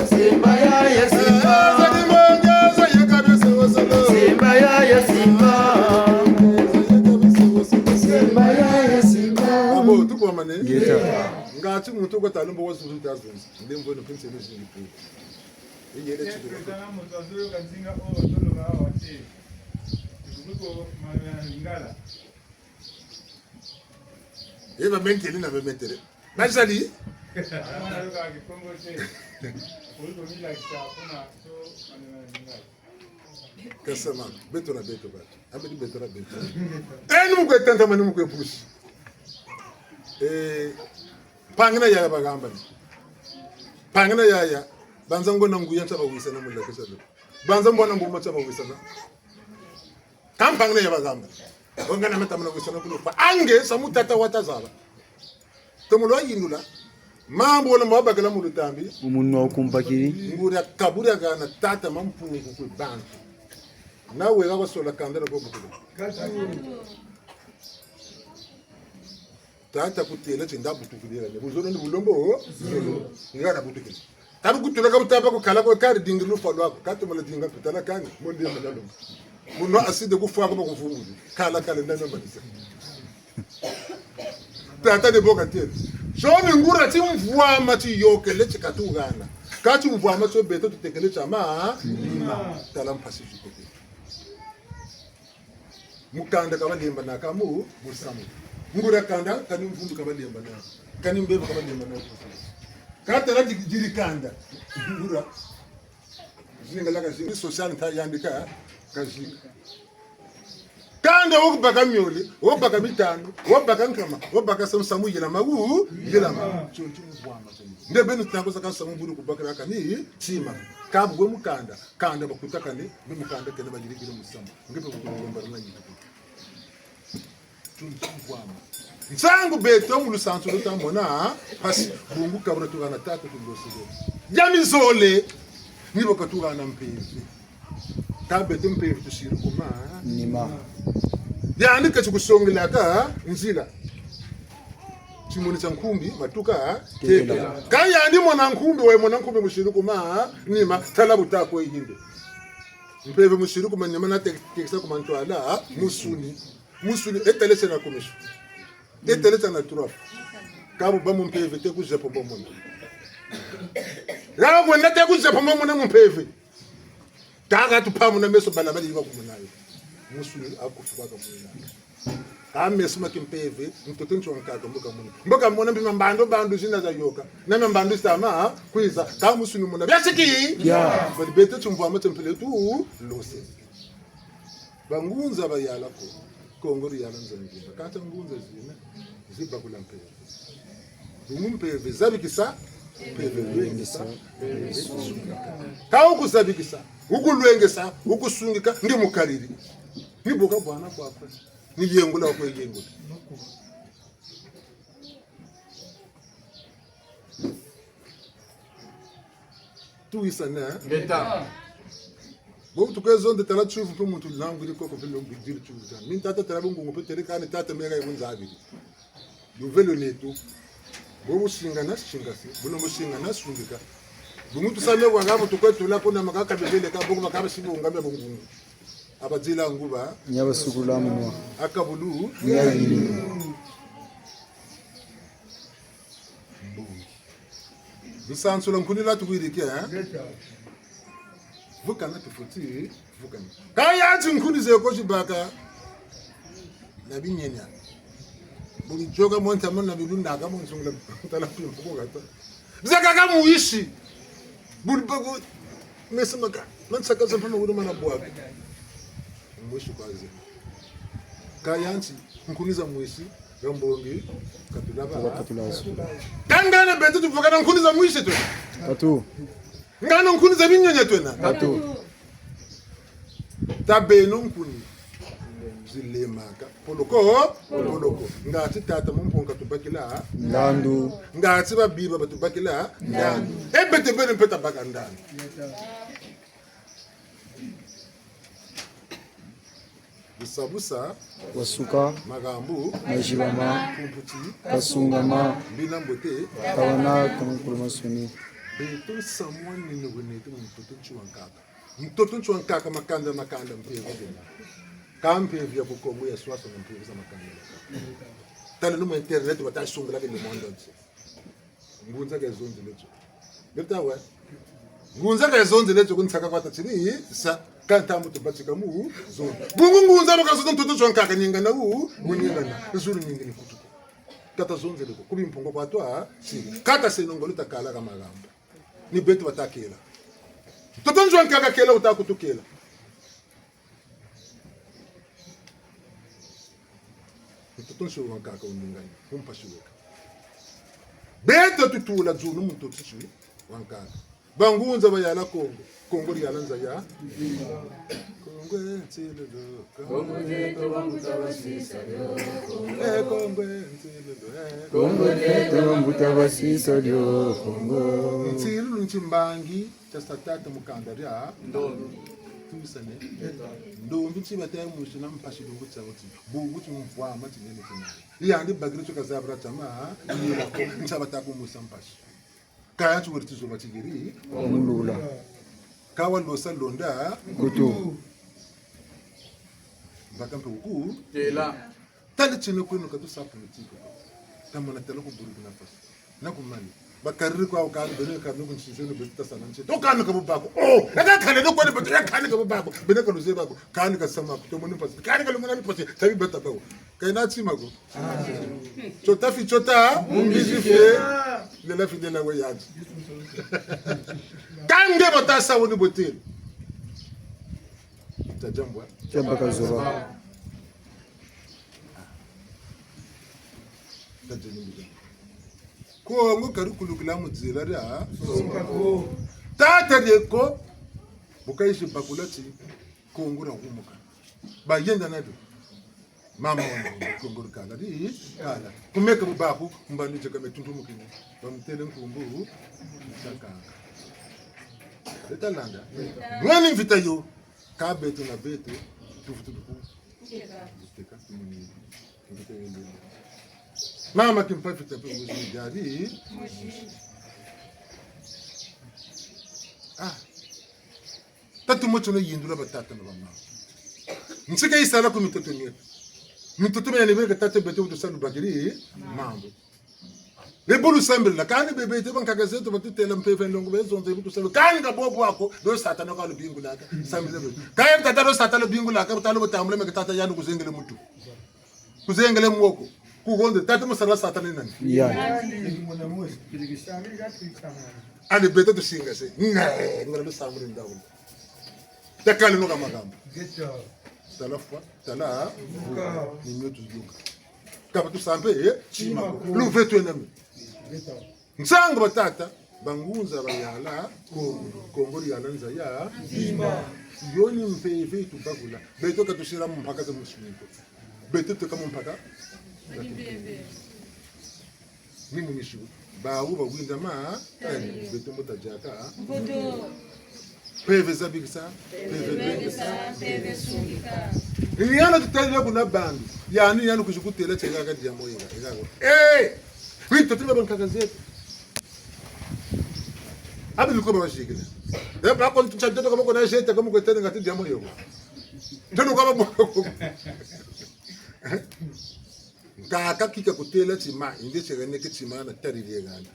Simba ya Simba Simba ya Simba Simba ya Simba Abo tuko mane Geta ngati muntu ko talumba wasu tazunzi ndembo no pinse no zingipo yele chidura Kana mutazuru kanzinga o tolo ga wati. Kuko malingala. eba menteli na memetere bazali Ana yoga kikongo che. Kuko mila kitapuna so malingala. kasama beto na beto ba amedi beto na beto enu ko tanta manu ko push pangina ya bagamba pangina ya banza ngona nguya taba wisana mulla kesalo banza mbona ngoma taba wisana kam pangina ya bagamba ongana meta mna wisana kulo pa ange samutata watazaba tomulo yindula mambo wala mabagala mu lutambi umuntu wakumpakiri ngura kabura kana tata mampungu ku bantu nawe ga basola kandara ko bukulo tata kutela tsinda butukilira ne buzono ni bulombo ngara butukile tabu kutula ka butapa ko kala ko kari dingilu falwako kati mala dinga kutala kani monde malalo muno aside kufa ko kufumu kala ndana mbalisa tata de boka tete so ni ngura ti mvua mati yoke leti katugana kati mvua maso beto tutekele chama tala mpasifiko mukanda kabalemba nakamu musamu ngura kanda kani mvundu kabalemba na kani mbebe kabalemba na kata la jiri kanda ngura zinga la kazi social nta yandika kazi kanda wokubaka myoli wobaka bitano wobaka nkama wobaka samsamu yela magu yela ma chonchi mvwama nde benu tnakoza ka samu buru kubaka kani chima kabwe mukanda kanda bakutaka ni mukanda kene bajirikire musama ngepe kutomba na nyito Nsangu beto mu lusanso lutamona pasi bungu kabura tugana tatu tundosile jamizole nibo katugana mpevi tabeto mpevi tushiri kuma nima yani kachikusongela ka nzila chimoni cha nkumbi matuka teka kaya ndi mwana nkumbi we mwana nkumbi mushiri kuma nima talabu tako yinde mpevi mushiri kuma nyama na tekisa kuma ntwala musuni etelese na komisho etelese na turaf kabu bamu mpeve te kuzepo bomona rawo kwenda te kuzepo bomona mpeve taga tupamu na meso bala bali bakumonayo musuni akufuka kamona kameso makimpeve mtoto nchonkaga mboka mona bima mbando zina za yoka na mbando sama kwiza ka musuni mona byasiki ya bali bete tumvwa matempele tu lose bangunza bayala ko kongori yana nzangimba kata ngunza zina ziba kula mpela Umumpeve zabikisa mpeve lwengesa ka ukuzabikisa ukulwengesa ukusungika ndi mukaliri niboka bwana kwakwe niyengula kwa yengula tuisa na ngeta bo tukezo nde tala chufu pe muntu langu liko ko velo bidir chuza min tata tala bungu pe tere kana tata mega yunza abiri do velo neto bo musinga na singasi buno musinga na sungika bumuntu same wangabo tukwetu la kona makaka bebele ka bongo makaba sibunga me bongo abadzila nguba nyabasukula munwa akabulu nyayiri bisansula nkunila tuwirike vukana tufuti vukana kaya tinkunize ko shibaka na binyenya buli joga monta mona bilunda ka monsungula tala pimpo ko gata zaka ka muishi buli bago mesemaka mansaka zampana wuri mana bwa muishi kwaze kaya anti nkuniza muishi gambongi katulazo kangana bete tuvukana nkuniza muishi to katu ngana nkuniza binyenya twena katu tabeno nkuni zilemaka poloko ngati tata mumponga tubakila ndandu ngati babiba batubakila ndandu ebete bene mpeta baka ndandu busabusa wasuka magambu majibama kumputi kasungama bina mbote kawana kamukulu suni beto samwani ni wenete mtoto nchuankaka makanda mpeva dena kampe vya bukongo ya swaso na mpeva za makanda tala numa internet watasungula ke le monde ngunza ke zonzi lecho beta wa ngunza ke zonzi lecho kuntsaka kwata chini sa kanta mutu batika mu zonzi bungu ngunza bakazo mtoto nchuankaka nyinga na u muninga na zuru nyinga ni kutu kata zonzi leko kubi mpongo kwatwa si kata senongolo takala kama gamba ni betu watakela toto nchuankaka kela utakutukela toto nchuankaka uningani umpashuweka beto tutula dzunu muntu tsu wankaka bangunza bayala kongo yala nza ya kongo ntile do kongo neto bambutabasisa do kongo ntile do kongo neto bambutabasisa do kongo ntilu nchimbangi tasatata mukandaria ndondo tumisane ndombi chibata mushi na mpashi dungu tsawuti bungu chimvwa mati nene tena yandi bagire chokazabra tama yela ko nchabata ku musa mpashi kaya chuwurti zo batigiri omulula kawa losa londa kutu bakampe uku tela tali chine kwenu katu sa politiko tamana tele ko burkina faso na kumani bakarri kwa ukali bene ka nugu nchizeno betita sana nche to kana ka bubako oh eka kale no kwene betita kana ka bubako bene ka luze bako kana ka sama to moni pasi kana ka lumana pasi tabi beta bawo kaina chima go chota fi chota mumbizifie le la fidela we yaji kange botasa woni botel tajambwa chambaka zoba tajeni kongo karikulukila mudzela ria tata reko bukaishi bakulati kongo ra humuka bayenda nado mama wangu kongo kala ri kala kumeka bubaku mbani cheka metundumukini bamtele nkumbu chaka etalanda mwani invita yo ka beto na beto tufutuku teka tumuni mama kimpafita pe muzi jadi tatu mocho no yindula batata na mama nsika isala ku mitoto ni mitoto me ne ka tata beto to salu bagiri mambo le bolu sambela kani bebe te banka gazeto batutela mpefe ndongo bezo nze butu salu kani ka bobo wako do satana ka lu bingu laka sambela kaya tata do satana bingu laka talo botamule me tata yanu kuzengele mutu kuzengele mwoko kugonde tata musala satana nani ya ali beto to singa se ngara do samule ndawo takale no kama gamba tala fwa tala ni nyotu zuka kaba tu sampe chima lu vetu enami Nsanga batata bangunza bayala Kongo yala nza ya Zimba yoni mpefe tubagula beto katushira mpaka za mushingo beto tukama mpaka ni munishu bawu bagwinda ma beto mutajaka peve zabigisa peve sungika yana tutali kuna bandu yani kushukutela chega kati ya moyo ngako wito tiba bankagazetu abi likoba bashikile ba kon tshadde kama kona jeta kama ko tene ngati diamo yogo ndono kama boko ka kika kutela tima inde chegane ke tima na tarire gana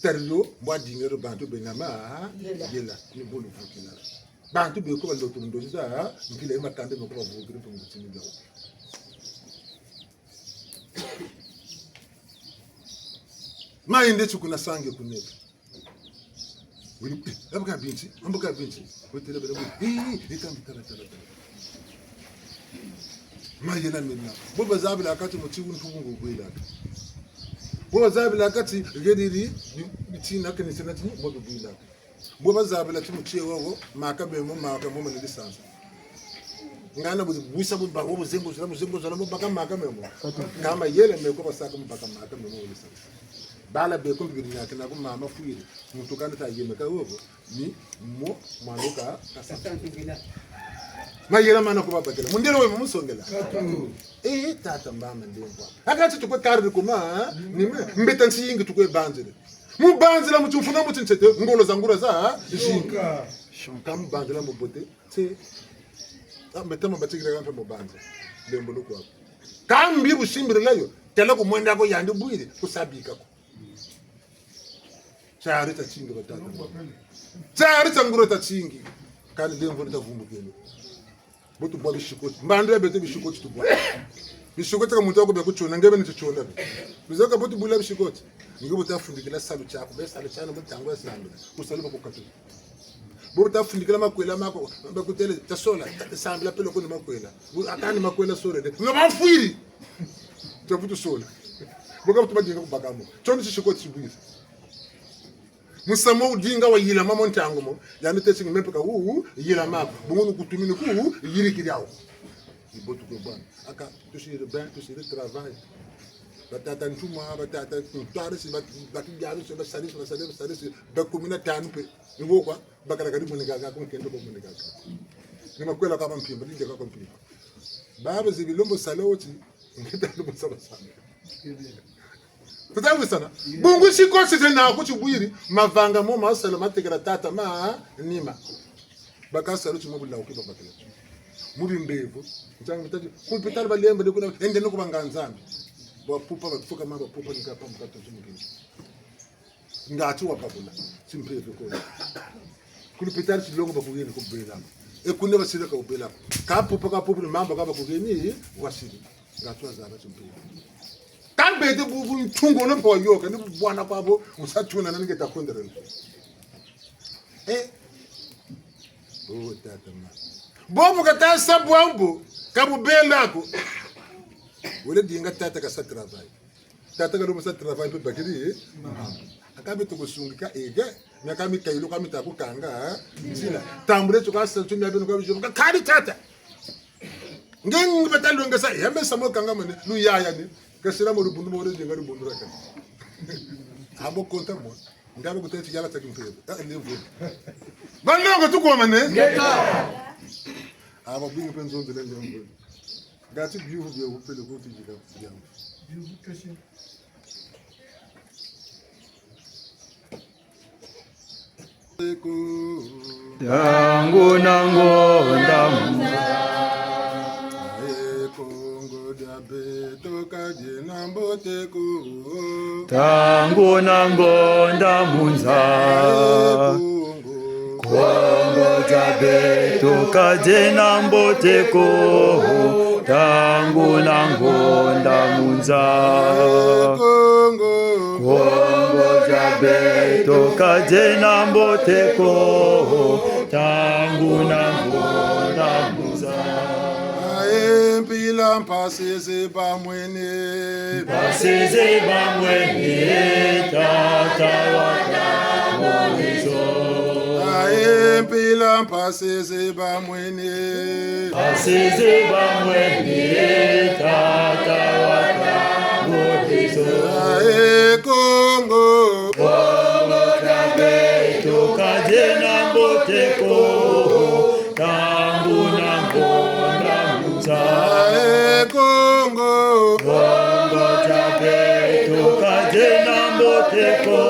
tarilo mwa dingero bantu benama yela ni bolu fukina bantu be ko ba lotu ndo za ngile makande ko ba vugire to ngutini gawo ma inde chukuna sange kuneka ambuka binti wetele bele ikambi tara mayela mina boba zabila akati muchiwu ntungu gwela boba zabila akati gediri bitina kenisena tini boba gwela boba zabila timuchiye wogo makabemo makamomo le lisansa ngana buisa bumba wo zembo zala mbaka makamemo kama yele meko basaka mbaka makamemo le lisansa bala be ko bigiri nyaka na ko mama fuire mutu kan ta yeme ka wogo ni mo manuka kasanta mayela mana ko babakela mundero we musongela tata mbama ndengwa akati tukwe karri kuma ni mbeta nsiyingi tukwe banzile mu banzila mu tufuna mu tintete ngolo zangura za shinka shukam banzila mu bote te metama batigira kanto mu banzila lembo lokwa kambi bushimbire layo tele ko mwenda ko yandi buire kusabika ko chari tachingi batata chari tanguro tachingi kandi lembo litavumbukelo botu bwa bishikoti mbande bete bishikoti tubwa bishikoti ka muntu akobya kuchona ngebe ntichona bizaka botu bula bishikoti ngebe tafundikira salu chako bese salu chana botango yasambe usaliba kokatu botu tafundikira makwela mako bakutele tasola tasambila pelo ko ni makwela akani makwela sorede ngabafwiri tabutu sola boka botu badinga kubagamo choni chishikoti chibwisa musamo udinga wa yila mama ntango mo yani tesi ngempeka yila mako bungu kutumini yiri kiriao ibotu ko ban aka tushire ben tushire travail batata ntuma batata tutare si bati yaro se basali ba komina tanupe ngokwa bakala kadi munega ga ko kendo ko munega ni makwela kama mpimba linge ka mpimba baba zibilombo saloti ngitalo musaba sana tutawe sana bungu siko sitena ko chibwiri mavanga mo masala matekera tata ma nima bakasa ruchi mobula ukiba bakela muri mbevu ntanga mtaji kulpitala balemba de kuna ende no kubanga nzambi bapupa bafuka maba pupa nikapa mkato tumukini ngati wapabula simpevu ko kulpitala silongo bakugeni ko bela ekune basile ka ubela ka pupa mamba ka bakugeni wasili ngati wazaba simpevu bete bubu ntungo no po yoka ni bwana kwabo usatuna nani ngetakhondera tata ma bobo kata sabwambo kabubelako wole dinga tata ka sa travail tata ka lo sa travail pe bakiri akabe to kusungika ege nyakami kailo kami takukanga sila tambule to ka sa tumi abeno ka bijo ka kali tata ngengi betalo ngasa yambe samo kanga mane lu yaya ni kasira mo bundu mo de ngari bundu raka abo konta mo ngabe kuteti yala takimpedo levo banongo tuko mane ngeta abo bingi penzo de levo ngati biu bia upele ko tijika yangu biu kashi yangu nango ndamu tangu nangonda munza kongo jabe tokaje namboteko tangu nangonda munza kongo jabe tokaje namboteko tangu nangonda munza Mpila mpaseze bamwene Paseze bamwene tata watabozo. Mpila mpaseze bamwene Paseze bamwene tata watabozo. Kongo Kongo tabe tukajena mboteko tangu na mbonda muza. Kongo Kongo tabe tukajena mboteko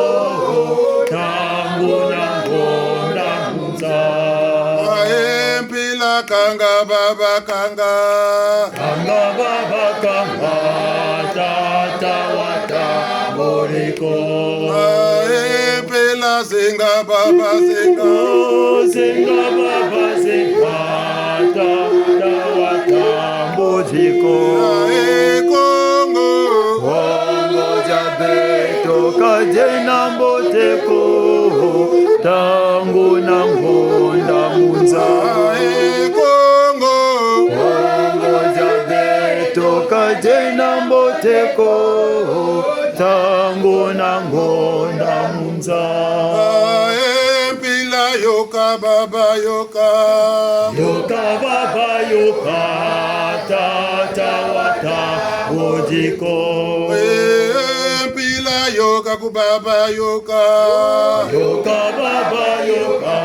tangu na mbonda muza. Mpila kanga baba kanga Kanga baba kanga tata wataboreko. Mpila zinga baba zinga Zinga baba zinga tata watamboreko. Kongo Kongo jabe toka jena mboteko tangu na mbonda munza. Kongo Kongo jabe toka jena mboteko tangu na mbonda munza. Mpila yoka baba yoka Yoka baba yoka tata watamboreko. Mpila yoka kubaba yoka Yoka baba yoka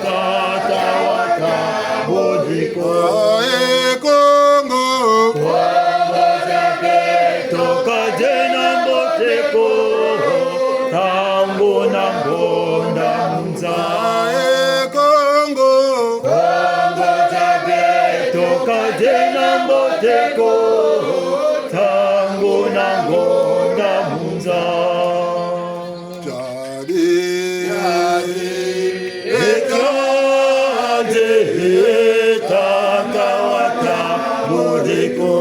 tata wataboreko. Kongo Kongo jabe toka jena mboteko tangu na mbonda munza. Kongo Kongo jabe toka jena mboteko tangu na mbonda munza. jadi Ekaje taka wataboreko.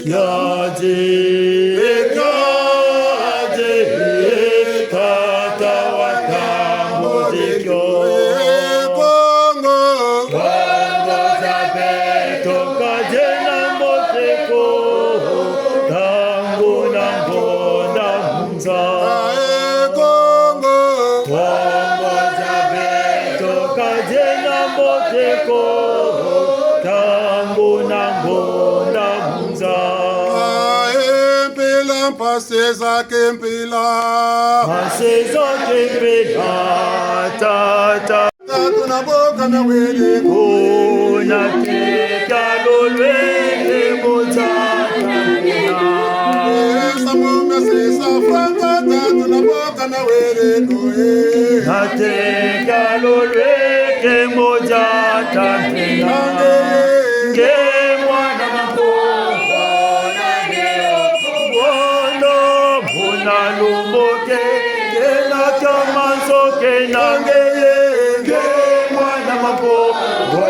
Yaje ekaje tata wataboreko. Kongo Kongo jabe toka jena mboteko tangu na mbonda munza. Kongo Kongo jabe toka jena mboteko tangu na mbonda munza. Mpila mpaseza kempila Masezo kepela tata Tatuna boka na wele kuna teka lolwele motakana. Samume sisa fanga tatuna boka na wele koe Nateka lolwele motakana. Nge mwana makoha wono muna lumboke kena kamanso kenange nge mwana makoha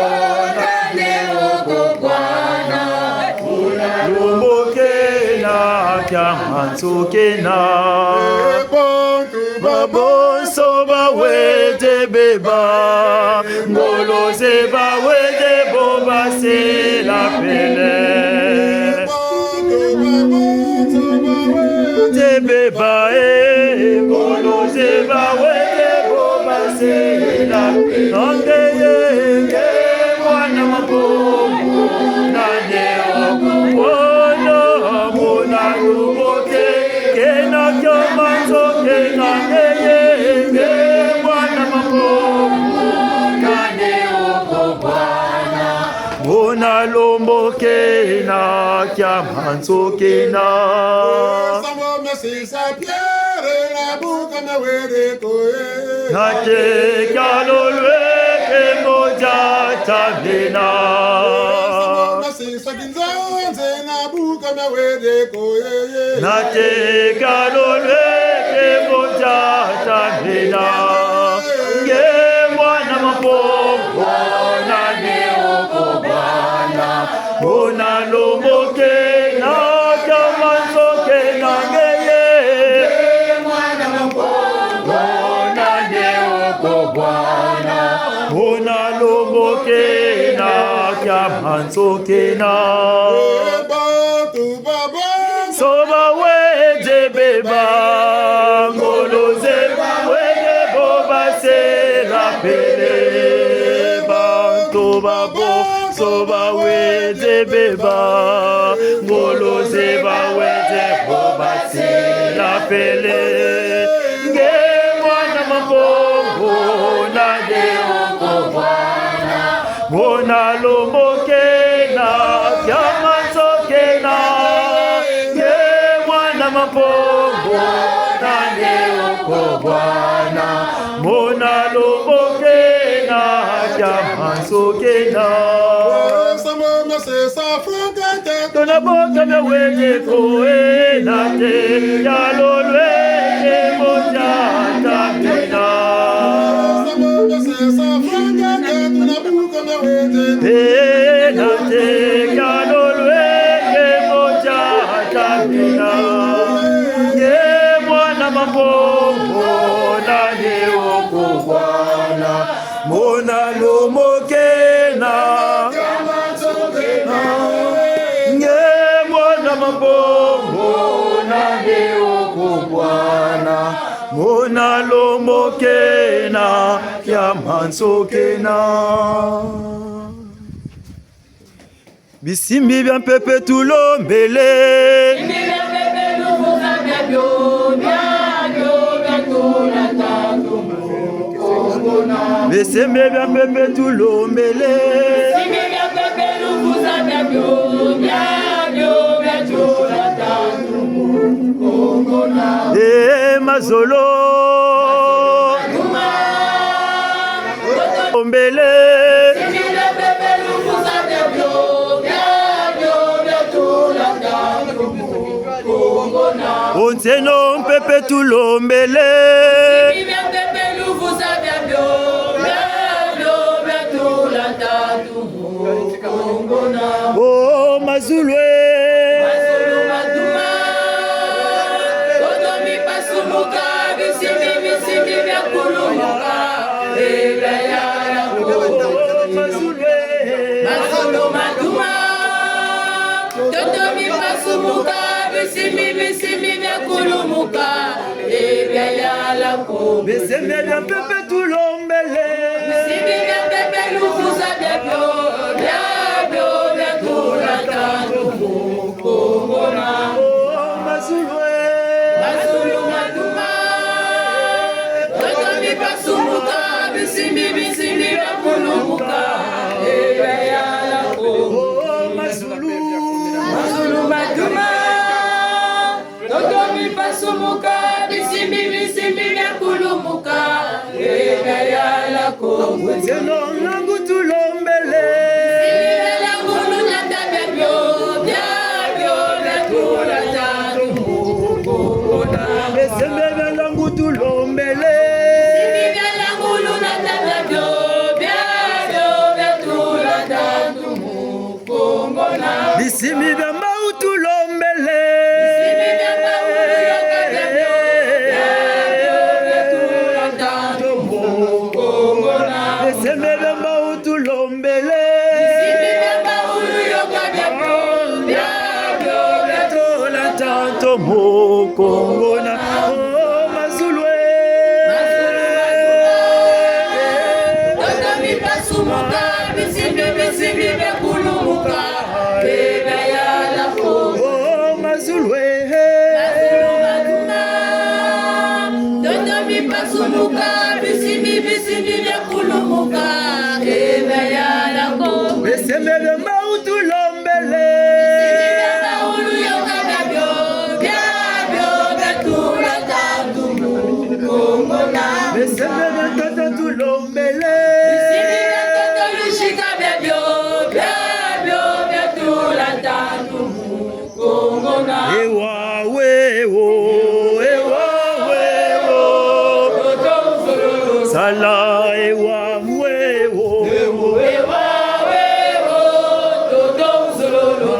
lumboke na kamanso kena. Bontu Babonso bawete beba ngolo se bawete boba se la pele. Te beba ngolo se bawete boba se la nande yenge mwana mabomu nande okuona mona luboke kena kyomanzo kena yenge mwana mabomu nande okobwana mona lombo kena kyamanzo kena. Samume sisa piere na boka na wele koe Nate kalolweke moja tabena. Samume sisa kinzanze na boka na wele koe Nate kalolweke moja tabena. Nge mwana mapopo nane okobana. Mona lomboke na kamansoke nangeye. Mwana mapopo nane okobana. Mona lomboke mansokena soba wede beba ngoloze wede boba sera pele bantu babo soba wede beba ngoloze ba wede boba sera pele nge mwana mabongo na deo kobana mona lombokena yamanzokena nge mwana mabongo na deo kobana mona lombokena yamanzokena Tona boka me wege koe na te ya lolwege moja tamina te na te ya lolwege moja tamina ye mwana mabongo na ye okubwana mona lomokena mabongo na deo kubwana mona lombokena ya mansokena bisimbi bya mpepe tulombele bisimbi bya mpepe tulombele mazolo ombele onteno mpepe tulombele oh mazulwe Beseme bya pepe tulombele Beseme bya pepe lufuza debyo Byabyo byatula tangu mukongona Mazulwe Mazulu maduma Toto mipasumuka Bisimi bisimi byakulumuka Ebe yala kongo Mazulu Mazulu maduma Toto mipasumuka Bisimi bisimi byakulumuka Ebe yala kongo Zeno nangu tulombele Bisimi langu nunata byabyo Byabyo byatula tangu mukongona Beseme langu tulombele Bisimi langu nunata byabyo Byabyo byatula tangu mukongona Bisimi byambau tulombele Mukongona oh mazulwe Toto mipasumuka Bisimi bisimi bekulumuka Bebe yala kongo oh mazulwe Toto mipasumuka Bisimi bisimi bekulumuka Bebe yala kongo Beseme mautulombele Beseme tata tulombele Bisimi tata lushika bebyo Bebyo betula tatu mukongona Ewa wewo Ewa wewo Toto mzololo Sala ewa wewo Ewa wewo Toto mzololo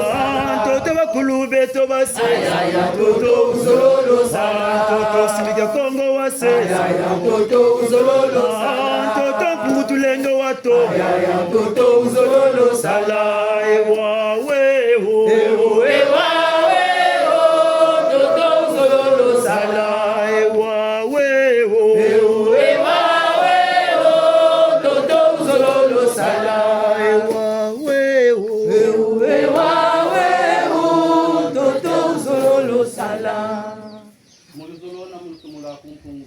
Toto bakulube to basaya Toto mzololo Toto simika kongo wase Toto uzololo Toto kungutulengo wato ayaya toto uzololo sala ewawe ho ewawe ho toto uzololo sala ewawe ho ewawe ho toto uzololo sala ewawe ho ewawe ho toto uzololo sala muluzolona muluzumula kumpungu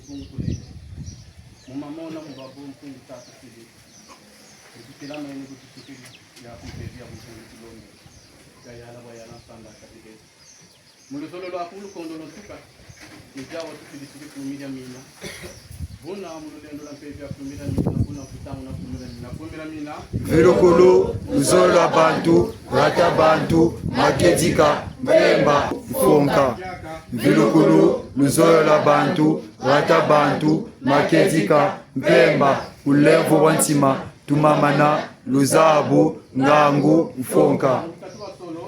mumamona mubabu mpungu tatu sidi ukilama ni kutukiri ya kupedia mpungu kilombe gayala bayana sanda katike muluzololo akulu kondolo tuka nijawa tukiri kumira mina buna mululendo la pepe kumira mina buna kutamu na kumira mina Vilukulu luzolo lwa bantu rata bantu makedika mbemba mfonka Vilukulu luzolo lwa bantu rata bantu makedika mbemba ulevu wantima tumamana luzabu ngangu mfonka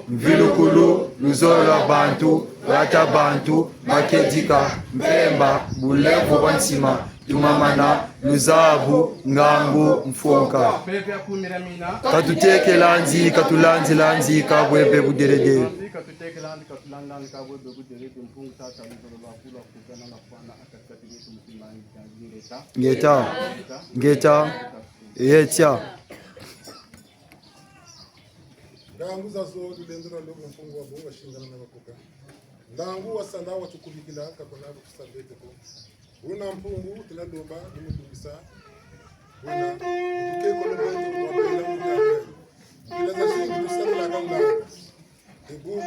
Vilukulu luzolo lwa bantu rata bantu makedika mbemba ulevu wantima tumamana luzabu ngangu mfonka pepe kumira mina katuteke lanzi katulanzi lanzi kabwebe buderede katuteke lanzi katulanda kabwebe buderede mpungu tata luzolo akulu akutana na kwana akatikati yetu mtimani ngeta ngeta yetya ndangu zazo lulendera lobo mfungu wa bonga shingana na bakoka ndangu wasala watukulikila kakona kusabete ko una mpungu tunalomba nimutubisa una tukeko lobenzo wapela mutanga bila za shingi tusala kanga ebubu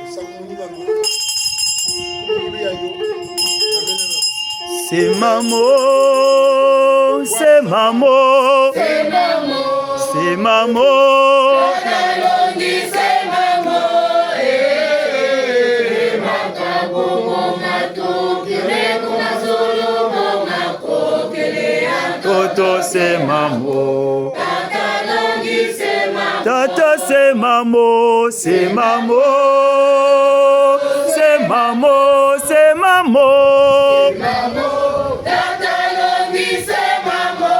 usamunula no kumbia yo semamo semamo semamo Katalongi semamo makabongo matukire kuna zulumo makokele toto semamo Katalongi semamo tata semamo semamo semamo semamo Katalongi semamo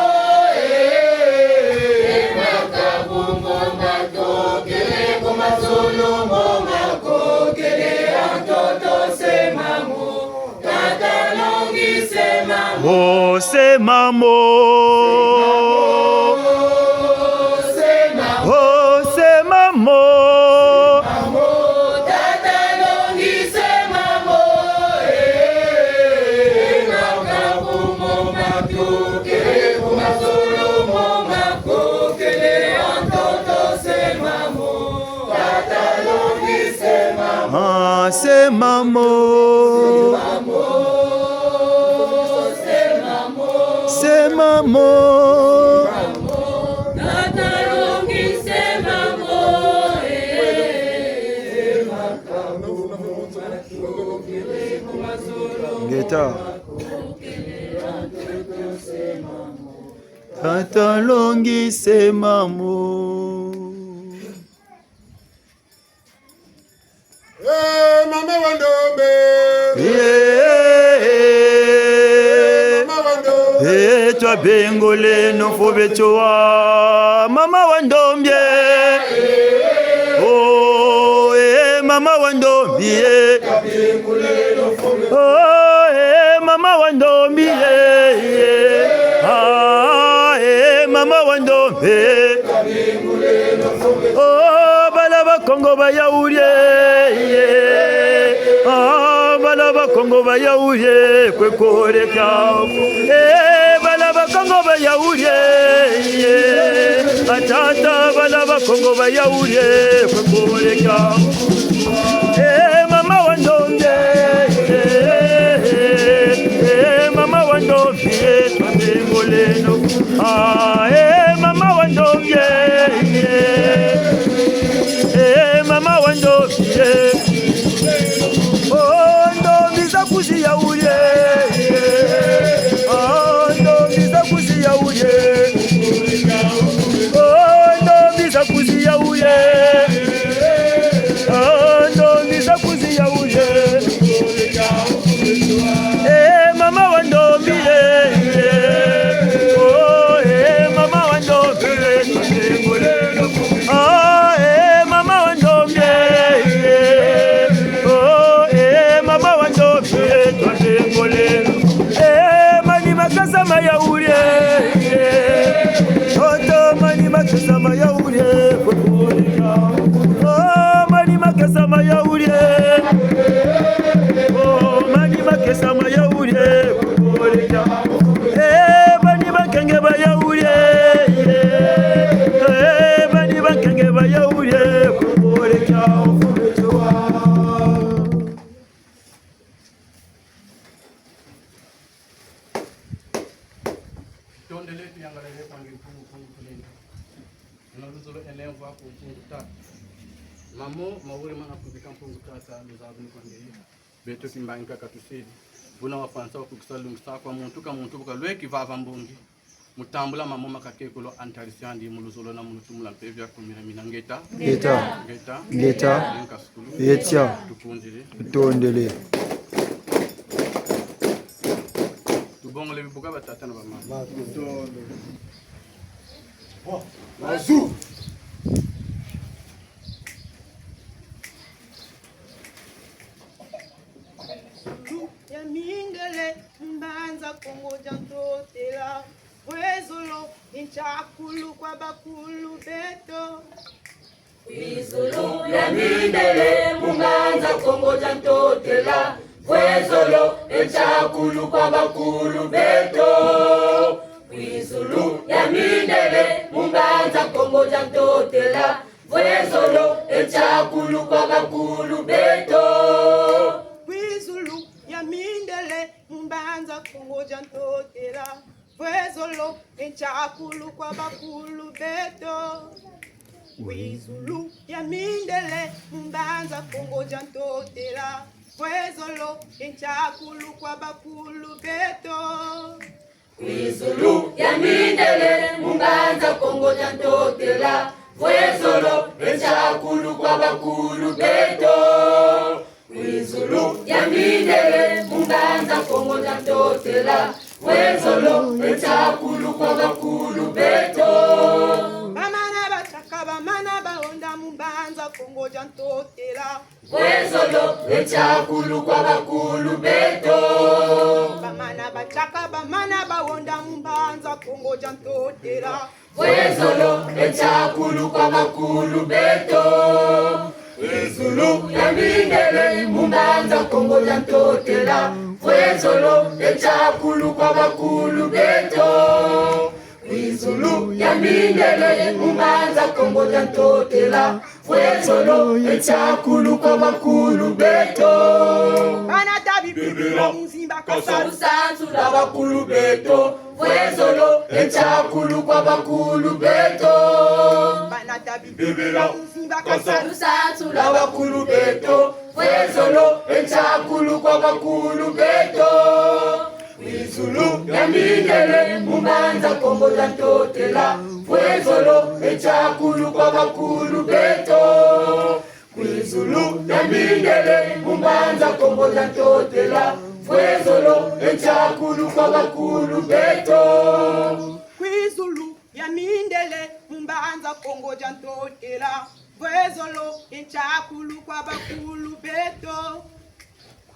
makabongo matukire kuna zulumo makokele antoto semamo Katalongi semamo oh semamo oh semamo Katalongi semamo makabongo matukire kuna zulumo makokele antoto semamo Katalongi semamo ah semamo semamo Katalongi semamo ngeta Katalongi semamo mama wandombe mama wandombe twa bengole no fobechoa mama wandombie oh mama wandombie oh mama wandombie ah mama wandombie oh bala bakongo bayaurie ah bala bakongo bayaurie kwekore kao bala bakongo bayaurie atata bala bakongo bayaurie kwekore kao mama wandonge mama wandonge twabengoleno mama wandonge mama wandonge oh ndombi zakuzi yaurie ndombi zakuzi yaurie ndombi zakuzi yaurie ndombi zakuzi yaurie mama wandombi oh makesa mayaure Toto mani makesa mayaure Oh mani makesa mayaure Oh mani makesa mayaure Mani makenge mayaure Mani makenge mayaure Mamo mawuri mana kubika mpungu tata luzabu kwangeye beto kimbanka katusidi buna wafansa kukusalungisa kwa muntu ka muntu bukalweki vava mbungi mutambula mamo makakekulo antarisiandi muluzolo na mulutumula pevya kumira minangeta ngeta Yetya tukunjire tondele tubongole bibuka batata na bamama Wazu ya mingele mbanza kongoja ntotela wezolo inchakulu kwa bakulu beto Wizulu ya mindele mbanza kongoja ntotela wezolo inchakulu kwa bakulu beto Wizulu ya mindele mbanza kongoja ntotela wezolo inchakulu kwa bakulu beto mindele mbanza kongoja ntotela wezolo enchakulu kwa bakulu beto Wizulu ya mindele mbanza kongoja ntotela wezolo enchakulu kwa bakulu beto Wizulu ya mindele mbanza kongoja ntotela wezolo enchakulu kwa bakulu beto Wizulu ya mindele mbanza kongoja ntotela wezolo enchakulu kwa bakulu beto Bamana bataka bamana baonda mbanza kongoja ntotela wezolo enchakulu kwa bakulu beto Bamana bataka bamana baonda mbanza kongoja ntotela wezolo enchakulu kwa bakulu beto Wizulu ya mindele mbanza kongoja ntotela wezolo enchakulu kwa bakulu beto Wizulu ya mindele mbanza kongoja ntotela wezolo enchakulu kwa bakulu beto Bana tabi bibira mzimba kasaru Santu la bakulu beto wezolo enchakulu kwa bakulu beto Bana tabi bibira mzimba kasaru Santu la bakulu beto wezolo enchakulu kwa bakulu beto Wizulu ya mindele mbanza kongoja ntotela wezolo enchakulu kwa bakulu beto Wizulu ya mindele mbanza kongoja ntotela wezolo enchakulu kwa bakulu beto Wizulu ya mindele mbanza kongoja ntotela wezolo enchakulu kwa bakulu beto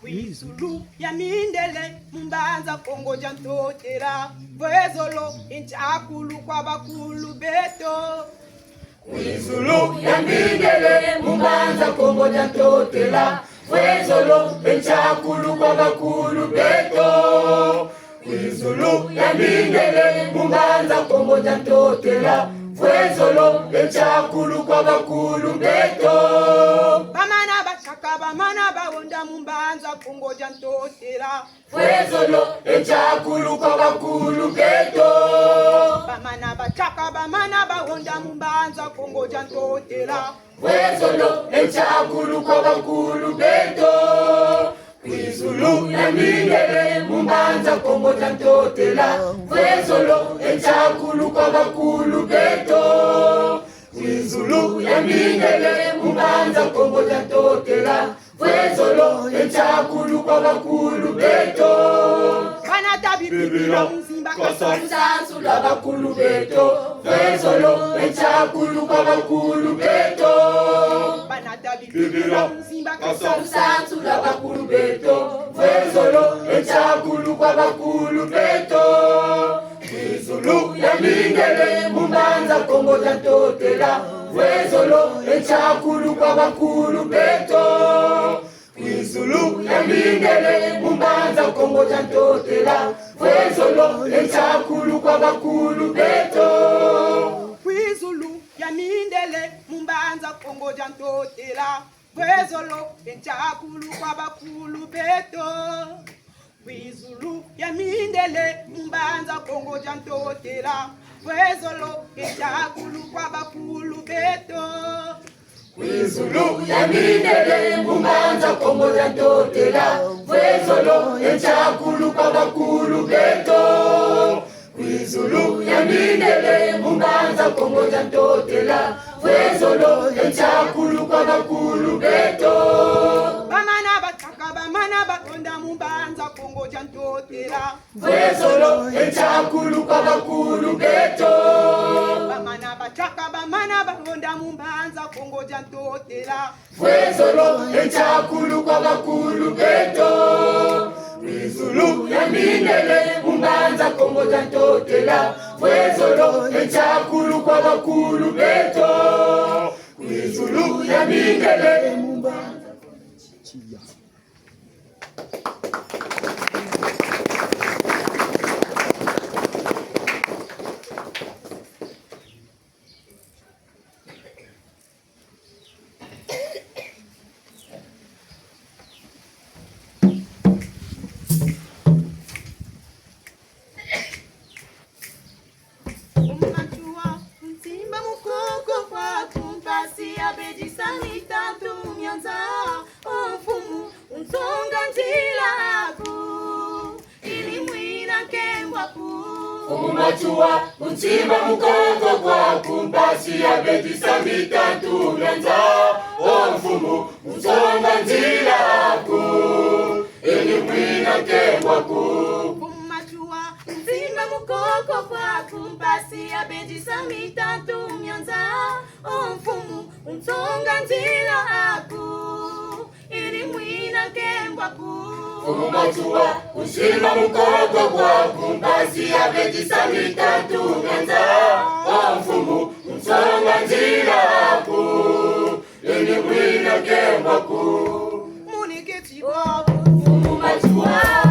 Wizulu ya mindele mbanza kongoja ntotela wezolo enchakulu kwa bakulu beto Wizulu ya mindele mbanza kongoja ntotela wezolo enchakulu kwa bakulu beto Wizulu ya mindele mbanza kongoja ntotela wezolo enchakulu kwa bakulu beto Bamana bataka bamana baonda mbanza kongoja ntotela wezolo enchakulu kwa bakulu beto Bamana bataka bamana baonda mbanza kongoja ntotela wezolo enchakulu kwa bakulu beto Wizulu ya mindele mbanza kongoja ntotela wezolo enchakulu kwa bakulu beto Wizulu ya mindele mbanza kongoja ntotela wezolo enchakulu kwa bakulu beto Bana tabi bibira mzimba kasaru Santu la bakulu beto wezolo enchakulu kwa bakulu beto Bana tabi bibira mzimba kasaru Santu la bakulu beto wezolo enchakulu kwa bakulu beto mindele mumbanza Kongo jantotela Vwezolo echakulu kwa bakulu beto Kwizulu ya mindele mumbanza Kongo jantotela Vwezolo echakulu kwa bakulu beto Kwizulu ya mindele mumbanza Kongo jantotela Vwezolo echakulu kwa bakulu beto Kwizulu ya mindele mumbanza Kongo jantotela Vwezolo echakulu kwa bakulu beto Kwizulu ya mindele mumbanza Kongo jantotela Vwezolo echakulu kwa bakulu beto Kwizulu ya mindele mumbanza Kongo jantotela Vwezolo echakulu kwa bakulu beto Bamana bataka bamana bakonda mumbanza Kongo jantotela Vwezolo echakulu kwa bakulu beto Bamana bataka bamana bakonda mumbanza Kongo jantotela Vwezolo echakulu kwa bakulu beto Kwizulu ya mindele mumbanza Kongo jantotela Vwezolo echakulu kwa bakulu beto Kwizulu ya mindele mumbanza Umachua mtima mukoko kwa kumpasi ya bedisa mitatu myanza Omfumu msonga njila ku ili mwina kembwa ku Umachua mtima mukoko kwa kumpasi ya bedisa mitatu myanza Omfumu msonga njila ku ili mwina kembwa ku Umachua mtima mukoko kwa kumpasi ya bedisa mitatu myanza Omfumu msonga njila ku ili mwina kembwa ku Muniketi kwa Umachua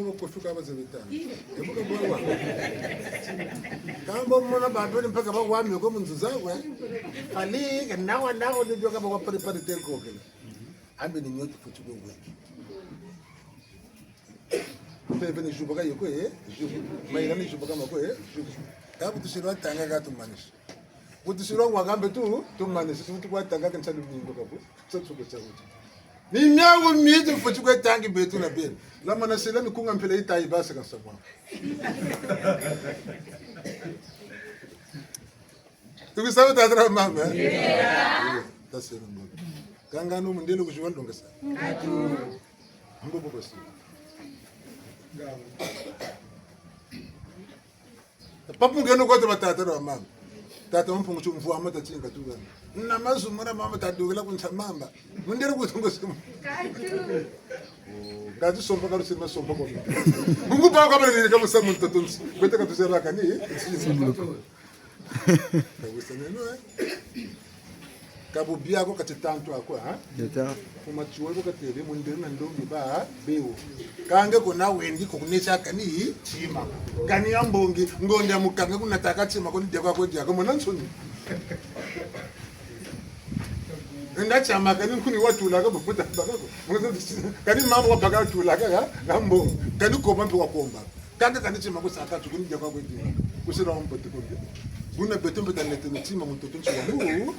Kambo kufika bazebetana. Ebuka bwa. Kambo mona babeli mpaka ba wami ko munzuza we. Ali nawa ndio kama kwa prepare telko kile. Ambe ni nyoti futu ngwe. Pepe ni juboka yoko maila ni juboka mako tabu tushirwa tanga ga tumanisha. Kutushirwa wagambe tu tumanisha tu kwa tanga kan chalu bingo kapo. Tsotso ko chawu. Ni nyawo miji futu kwa tangi betu na ben. Lama na sela mikunga mpele itai basa kan sabwa. Tukisawa tadra mama. Yeah. Tasema ngo. Kanga no mundelo kushwal dongasa. Atu. Ambo bokosi. Papu ngeno kwa batata ro mama. Tata mpungu chumvu amata chinga tu bana. Na mazumura mama tadugela kuncha mamba. Mundero kutungo simu. Katu. Oh, gatu sompa karu sima sompa ko. Mungu ba kwa bale kama samu tatunsi. Bete ka tusera kani. Kawisa neno Kabu bia ko katitanto ako ha. Deta. Kuma chuo ko katebe mundero na ndongi ba beo. Kange ko na wendi ko kunesha kani chima. Kani ambongi ngonde mukanga kunataka chima ko ndekwa ko dia ko mona nsoni. Enda chama kani kuni watu la ko buta bakako. Kani mama wa bakatu la ka ngambo. Kani ko bantu wa komba. Kange kani chima ko saka tukuni ndekwa ko dia. Kusira ombote ko dia. Buna beto mbeta netenetima mtoto nchiwamu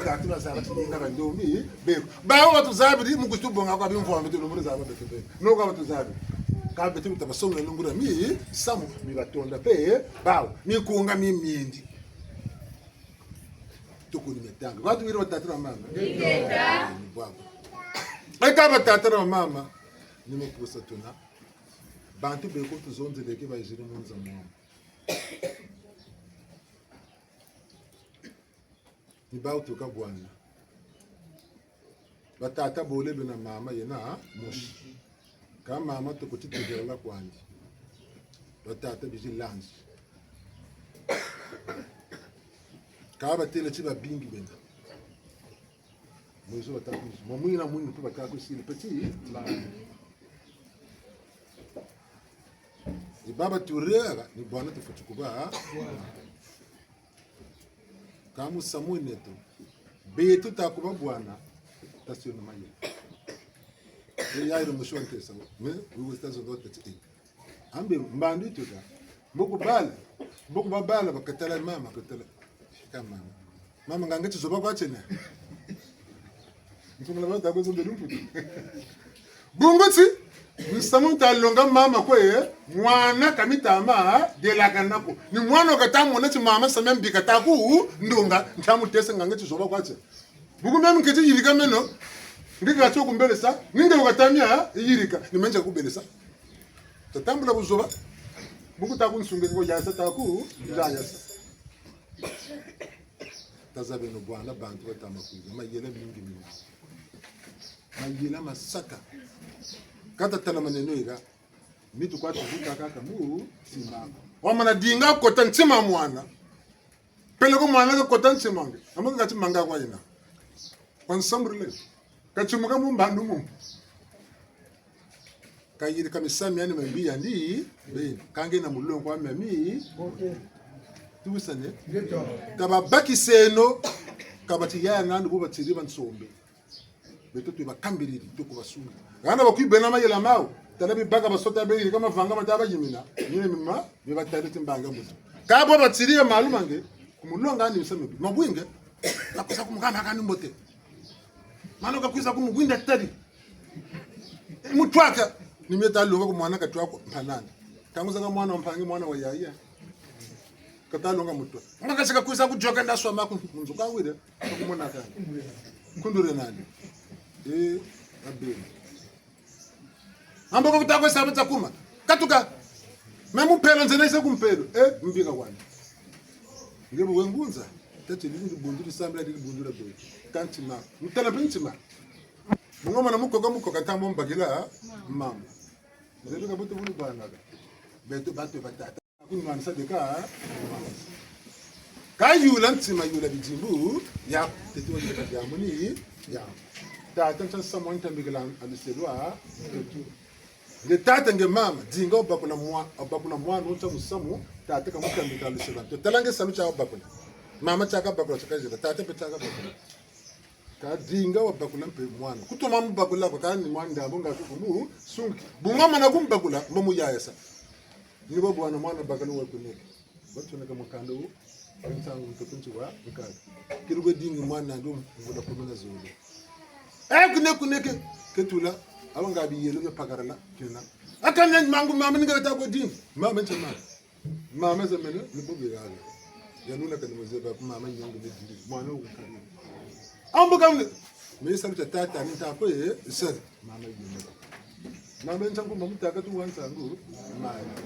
ka tuna zaba tinga kandomi be ba watu zabiri mukutubonga kwa bimvo ameto nomure zaba beto be no kwa watu zabiri ka beto mutabasonga nungura mi samu mi batonda pe ba mi kunga mi mindi tukuni metanga watu wiro tatira mama ndeta bwabo eka batatira mama nimepusa tuna bantu be ko tuzonzeleke bayizire munza mama Nibao tuka bwana. Batata bole bina mama yena mushi. Kama mama tukutitegela kwanje. Batata biji lanji. Kaba tele chiba bingi bena. Mwizo batata. Mamui na mwini tu batata sile petit la. Ni baba turera ni bwana tufuchukuba. Kamu samu neto betu takuba bwana tasio na maye ya iro mshwante sawa me we stazo dote tete ambe mbandi tuka mboku babala bakatala mama katala kama mama ngangati zoba kwa chena mtumula bata kwa zobe lumputi bungoti Msamu talonga mama kwe mwana kamitama de la kanako ni mwana katamu na mama samembi kataku ndunga ntamu tese ngangeti zoba kwache buku meme nketi yirika meno ndika cho kumbelesa ninge ukatamia yirika nimenja kubelesa tatambula kuzoba buku taku nsungeni ko yasa taku yasa tazabe no bwana bantu batama kuiza mayela mingi mayela masaka kata tala maneno iga mitu kwa tuvuka kaka mu simama wamana dinga kota ntima mwana pele ko mwana ko kota ntimange amaka kati manga kwa ina kwa nsambrile kati muka mu mbandu mu kayiri kamisami yani mbia ndi be kange na mulongo kwa mami tubusane kaba baki seno kabati ya nandu bo batiri bansombe beto tubakambiriri tukubasuna Gana bakubena mayela mawo talabi baka basota be kama vanga mataba yimina nyine mima bibatari timbanga muto kabo batiriye malumange kumulonga ni mseme mabwinge nakosa kumukana kandi mbote mano kakwiza kumugwinda tari mutwaka nimeta longa kumwana katwako mpanana tanguza ka mwana mpange mwana wa yaya katalonga mutwa ngakashika kwiza kujoka ndaswa maku munzuka wire kumona kana kundure nani abeni Ambako kutako sabata kuma. Katuka. Memu pelo nzene se kumpelo. Mbika kwani. Ngebo wengunza. Tete lindi bunduri sambla lindi bundura do. Kantima. Mutana pintima. Ngoma na muko katambo mbagila mama. Nzedu kabuto bulu bana. Beto bato batata. Akuni manisa deka. Kayula ntima yula bijimbu ya tete wali kajamuni ya. Tata ncha someone tambigala aliselwa. le tata nge mama dinga obakula mwana ucha musamu tata kamukambika luseba to talange salu cha obakula mama chaka bakula chakajira tata pe chaka bakula ka dinga obakula mpe mwana kutuma mubakula kwa kani mwana ndabo ngatu kumu sunki bungoma na kumbakula mbamu yayasa nibo bwana mwana bakala wakuneka batuna kama kando ntangu mtokunchi wa mkali kirugwe dingi mwana ndo mvuda kumena zulu kuneke ketula awanga bi yelo pagarala kina akanya mangu mama ninga ta ko dingi mama ntama mama zamene ni bobe yalo yanuna kan muzeba mama nyangu ne dingi mwana ukari ambo kam me salu tata ni ta ko sir mama yelo mama ntangu mamu taka tu wansangu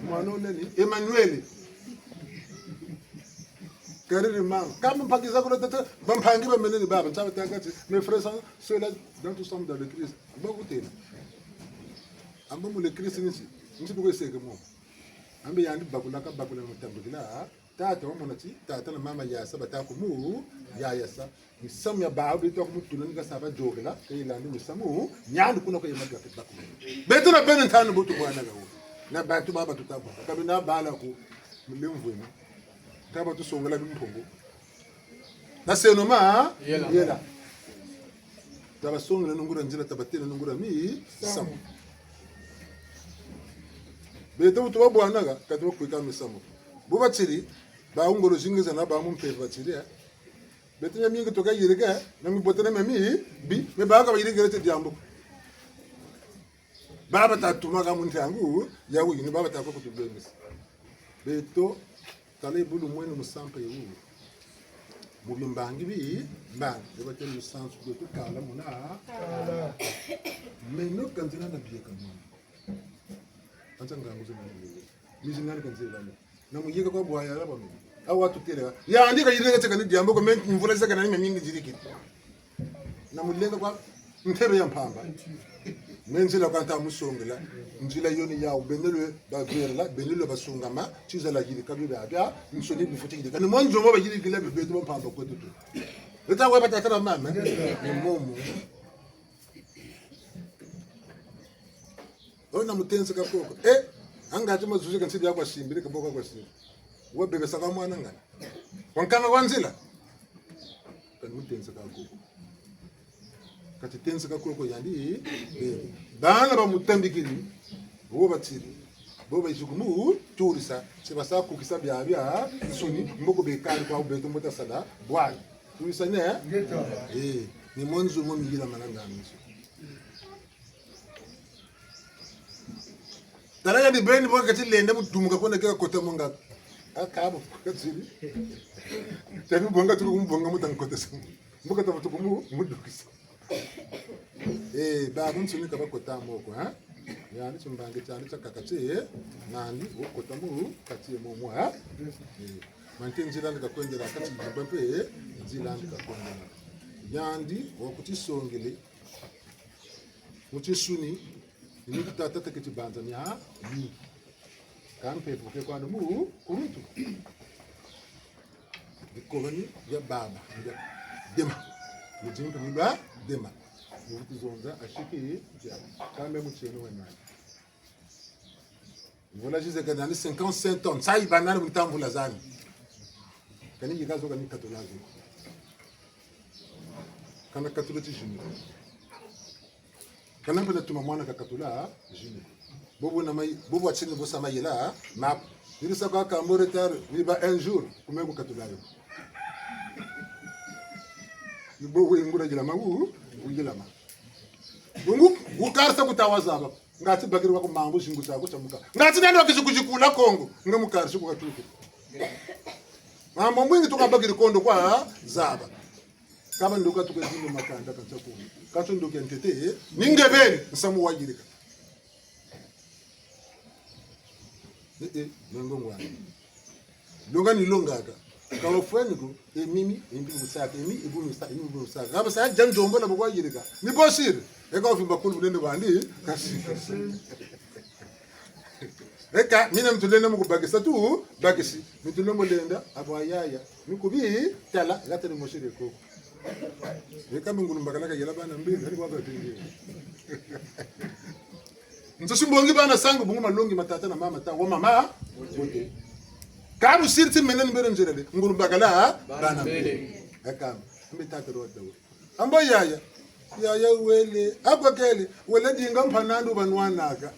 mwana nani Emmanuel Kariri mang, kamu pagi zakula tata, bampangi bamene baba, sabe tagati, mes frères sont ceux-là dans tout sommes dans le Christ. Beaucoup de ambo le Christ nisi, nisi tuko sege mo. Ambe yandi bakula mutambukila, tata wa monati, tata na mama yasa batako mu, yasa. Ni sam ya baabu ito ko mutuna nga saba jogela, kay landi ni samu, nyandu kuna ko yemaga bakula. Beto na benen tanu butu bwana gawo. Na batu baba tutabu. Kabina bala ko mlemvweni. Kaba tu songela bimpongo na senoma yela taba songela nungura njira tabatena nungura mi samu beto tu bwana ga katwa kwika mi samu buba chiri ba ungoro jingiza na ba mumpe batiri beto ya mingi toka yirega na mi botena mi bi me ba ka yirega te diambo baba tatuma ga muntangu yawo yini baba takwa kutubemisa beto tale bulu mwene musampa yewu mubimbangi bi mbanga ebate musansu do kala muna meno kanzina na biye kamwa antanga nguzina ni mizingani kanzina na muyeka kwa bwaya la bami awa tutele ya andika yirega tsaka ni diambo ko men mvula tsaka na mingi jiriki na mulenga kwa ntebe ya mpamba menzila kanta musongela njila yoni ya benelo ba verla benelo basungama chizala yiri kabira abya nsoni bifuti yiri kana monjo mo ba yiri gila be beto mpamba ko tutu leta wa batata mama ni momo ona mutense ka koko anga tuma zuzu kan sidi yakwa simbiri ka boka kwa simbiri wa bebe saka mwana ngana wankanga wanzila kan mutense ka koko kati tense ka koko yandi bana ba mutambikiri bo batiri bo ba isukumu turisa sebasa kukisa bya suni mboko be kali kwa beto mota sada bwana turisa ne ni monzo mo miyila mananga miso dalaya di beni bo kati lende mudumuka kona keka kota monga akabo katsiri tabi bonga turu mbonga mutan kota samu mboka tabu kumu mudukisa babu nsuni kaba kota moko yani chimbange cyane cyakakace nani ukota mu kati mu mwa mante nzira ndikakwendera kati mbampe nzira ndikakwendera yandi wokutisongele muchisuni ni tata takiti banzania ni kampe poke kwa mu kurutu dikoloni ya baba ya dema mujinga miba dema mutuzonza ashiki ya kambe mucheno wenani voilà juste que dans les 55 tonnes ça il va dans le temps pour la zone kani yigazo kani katolazo kana katolati jini kana pele tuma mwana ka katola jini bobo na mai bobo achini bosa mai la map il sa ka ka moretar il va un jour comme ko katolayo ni bobo ngura jila mawu ujila ma bungu ukarsa kutawaza baba ngati bagiri wako mambo shingu chako chamuka ngati nani wakishikujikula Kongo ngamukari shiku katuku mambo mwingi tukabagiri kondo kwa zaba kama nduka tukazinde makanda kanchako kacho nduke ntete ningebeni nsamu wajirika nongongwa longa ni longaka kawo fweniko mimi imbi busaka imi ibu musaka imi ibu musaka kaba sa janjombo na bwajirika ni bosire eka ofimba kulu nende bandi kasi eka mina mtulende mukubagisa tu bagisi mtulende mulenda abwayaya mikubi tala gatani moshire koko eka mingulu mbakana ka yela bana mbili ari kwa batingi Ntsosimbongi bana sangu bungu malongi matata na mama ta wa mama wote. Kabu sirti menen beren jerele nguru bagala bana mbele. Akam mbitata roda. Ambo yaya wele abakele wele dinga mpanandu banwanaka.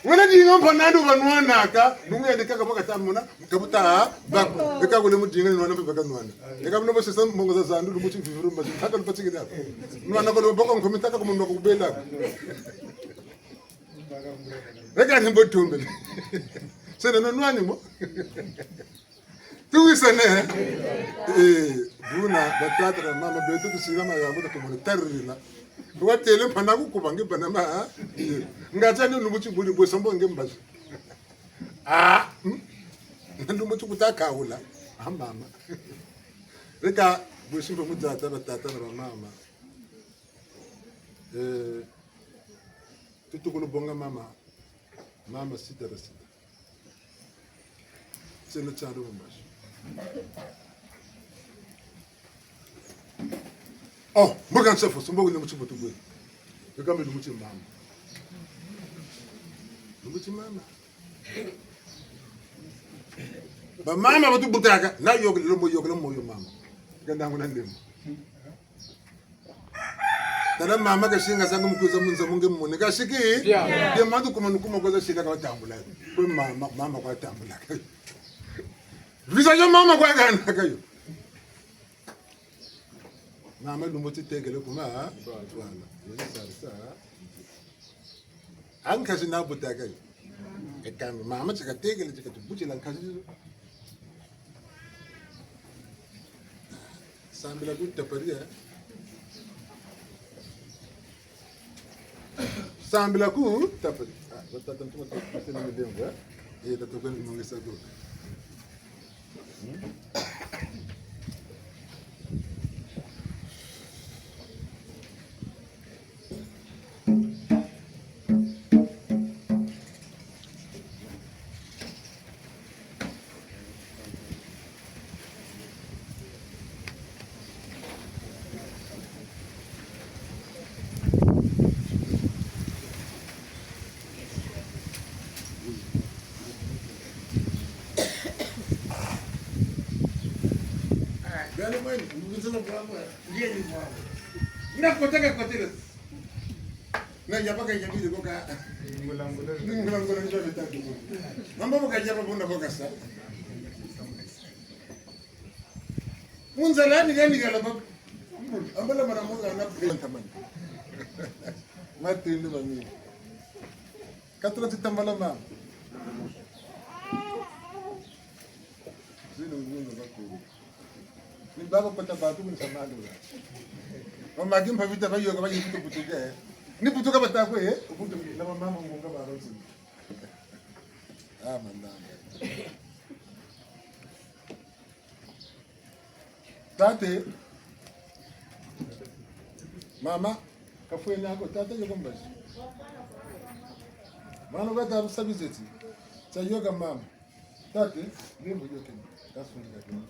Wele dinga mpanandu banwanaka nungende kaka boka tamuna kabuta bako eka wele mudinga nwana baka nwana eka mno bose sam mongo za zandu lumuchi mfiru mbazi hata lupatiki da nwana ko boko nkomitaka ko mundo kubela eka nimbo tumbe sene nwanani mo tuwisane buna batata na mama beto kusirama yango ko mo tarrila watele mpana kukubange banama ngacha ni lumuchi buli bosombo ngembazi ndumuchi kutakawula mama reka bosimbo mudata batata na mama tutukulu bonga mama sita sino chando mbashi oh mboga nsefu mboga lumuchi botugwe kama lumuchi mama ba mama batu butaka na yoglo moyo mama ganda ngona ndemo tana mama kashinga sangu mkuza munza munge mmone kashiki de mandu kuma nukuma kwa shika kwa tambula kwa mama kwa tambula visa yo mama kwa gana kayo mama lumuchi tegele kuma twala yesa ankazi na butaka ekami mama chikategele chikatubuchi la nkazi sambila kutaparia sambila kutaparia watata mtuma tuseme mdengo tatokwenda kumongeza go na yapaka yabidi boka ngulangula ndio vitatu mambo boka japa bunda boka sa munzalani gani gala bab ambala mara munga na tamani mati ndio mami katro tambala ma zino ngungo bako ni baba pata batu mun samalo mama kimpa vita bayo ka bayi butuke ni butuka batakwe ubutu na mama munga barozi manda tate mama kafue nako tate yuko mbashi mano gata sabizeti cha yoga mama tate nimbo yoke kafunga kini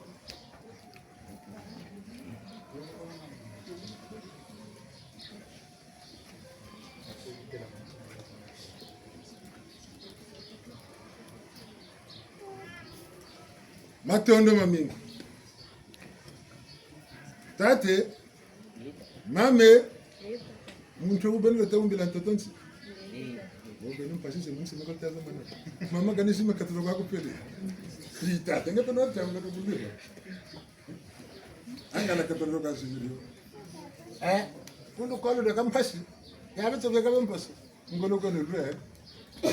matondo mamingi tate mame muntu ubelwe taumbila ntotonsi ngene mpasise munsi makataza mana mama kanisi makatalo kwako pele tate ngapeno tanga kubulira angala katalo kazi video kuno kwalo de kampasi yabe tsoke ka bempasi ngolo kono lwe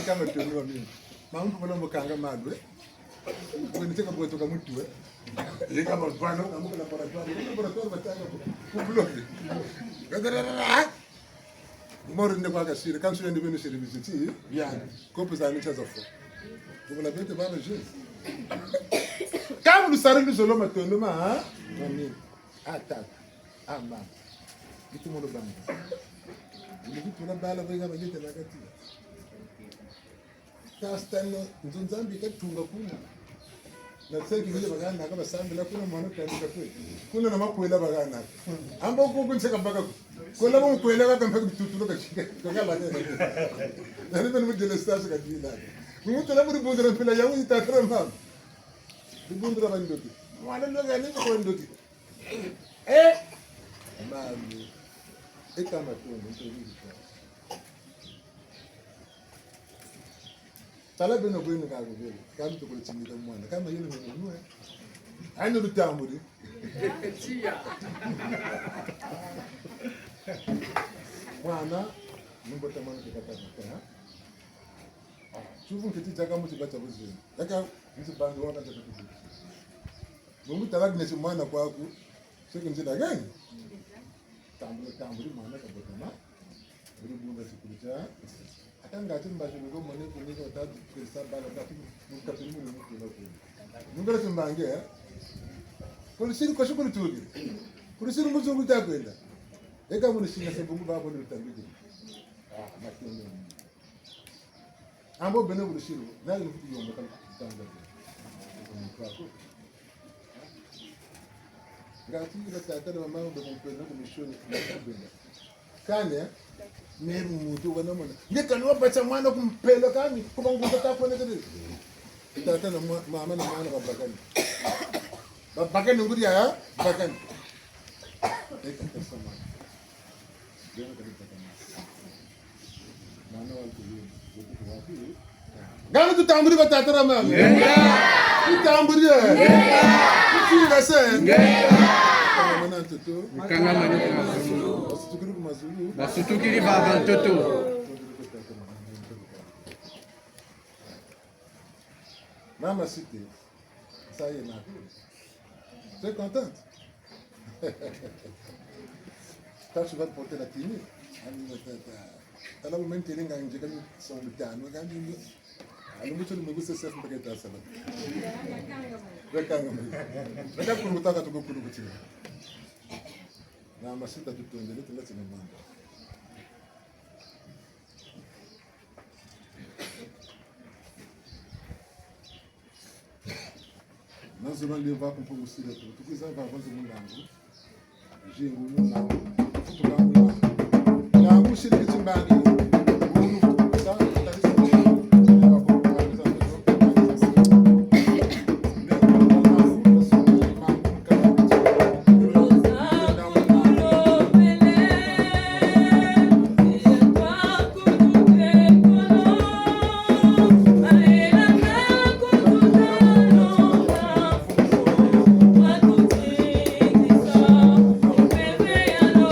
kama tono mamingi mampu balombo kanga madwe unitaka kutoka mtu yeye kama bwana amuka laboratory batanga kubloki gadara moro ndio kwa kasiri kama sio ndio sio visiti yani kopo za ncha za fo tuna bete bana je kama lusare ni solo matondo ma mami ata ama kitu mo banga ni kitu na bala bega bangete na kati tastano nzonzambi katunga kuna na tseki vile bagana kama sambi la kuna mwana kaandika kwe kuna na makwela bagana amba huko kunseka mpaka Kola mo kuelewa kama mtutu lokachika. Kagala nene. Na ndio nimejele sasa kadila. Mtu la muri bundira mpila yangu itatara mama. Bundira bandoki. Mwana loga ni ko ndoki. Mami. Kama tu ndio tala beno beno ka gobele kama tukule chimika mwana kama yule mwenyewe aino lutamuri mwana nimbo tamana kikata ha chuvu kiti chaka muti bacha buzini yaka mtu bandu waka tatu mungu tala gine mwana kwako sio njida gani tamburi mwana kabotama buri bunda sikulicha atangati mbasho ngo mone kuniko tatu pesa bala tatu mukapimuni mutu lokuni ngora tumbange kulisiri kwa shukuru tudi kulisiri muzungu takwenda eka munishinga sebungu babo ni utambiki makini ambo bene kulisiri nali mfuti yomba tanga kwako ngati ile tata na mama ndo mpenda kumishoni kubenda kanya meru mutu wana mwana ngekani wapacha mwana kumpelo kami kuba nguza tafone kede tata na mama na mwana babakani nguri ya bakani ekasama ndio kadi takama mwana wangu yeye ngani tutamburi kwa tata na mama tutamburi kufunga sana mwana mtoto Mkanga mani mazulu. Basutukiri baba mtoto. Maman cité. Ça y est, ma fille. Tu es contente? Toi, tu vas te porter la clinique. Tu as même télé quand j'ai gagné son bouton. Alors, moi, je me gusta ça, je me gusta ça. Regarde pour le temps que tu vas pour le petit. Na masita tutuendelee tulete mambo. Nós vamos levar com o Ciro tudo. Tu quiser vai fazer um lango. Jingo no lango. Tu lango. Lango Ciro que timbangi. Thank you.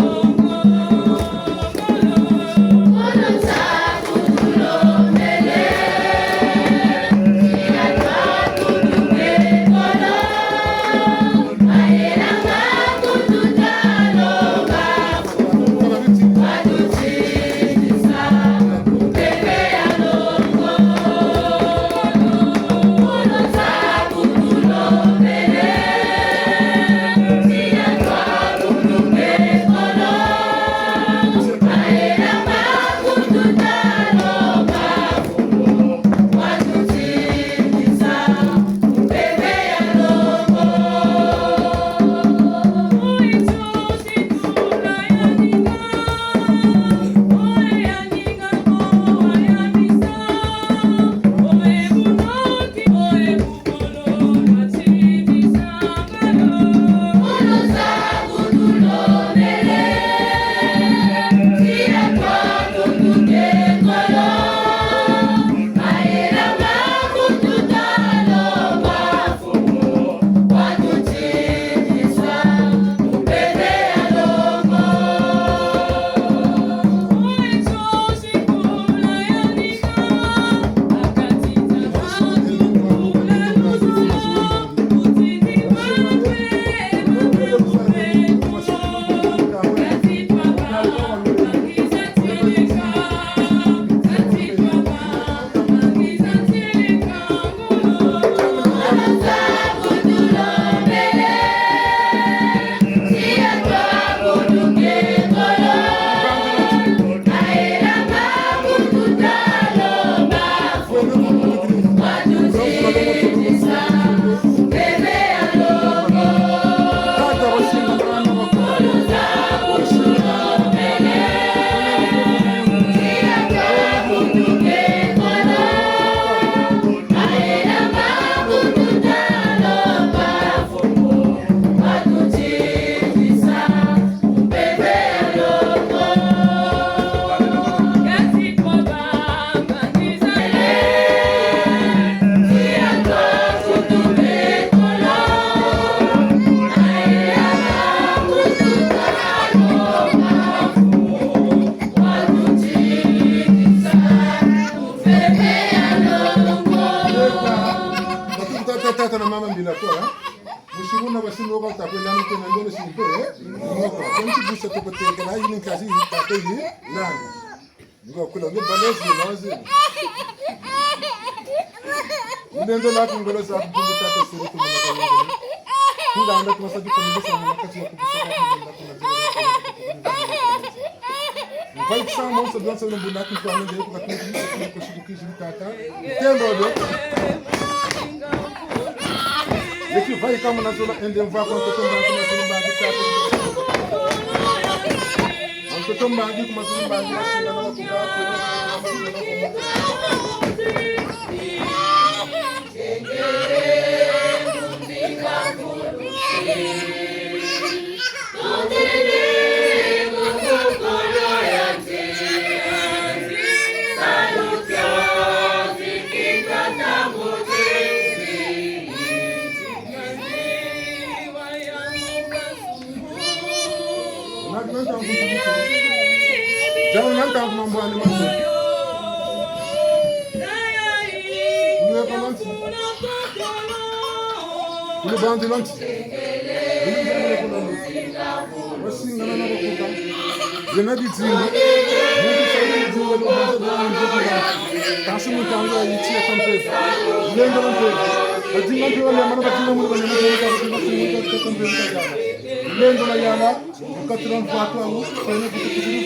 kabisa tukutengana hii kazi ipate hii nani. Ngo kula ngo balezi nazi. Ndio na kungolo za kubuta kwa siri kwa mwana. Kunga anda kwa sababu kwa sana wakati wa kubisaka kwa vai que são moças do nosso boneco que andam dentro da cozinha com chiquinho de tata. Entendo, e que vai como na zona endem vai com todo mundo na zona base tata. Anto tomba aqui com uma zona base assim na nossa jangan nanti aku membuat ni macam. Boleh apa nanti? Boleh bantu nanti. Masih nana nak buka. Jangan di sini. Mungkin saya di sini kalau masa dalam buka. Kasih muka anda ini akan ter. Jangan dalam ter. Bajingan tu orang mana bajingan mula bajingan tu orang kasih muka akan ter. Jangan dalam yana. Buka terang foto aku. Saya nak buka dulu.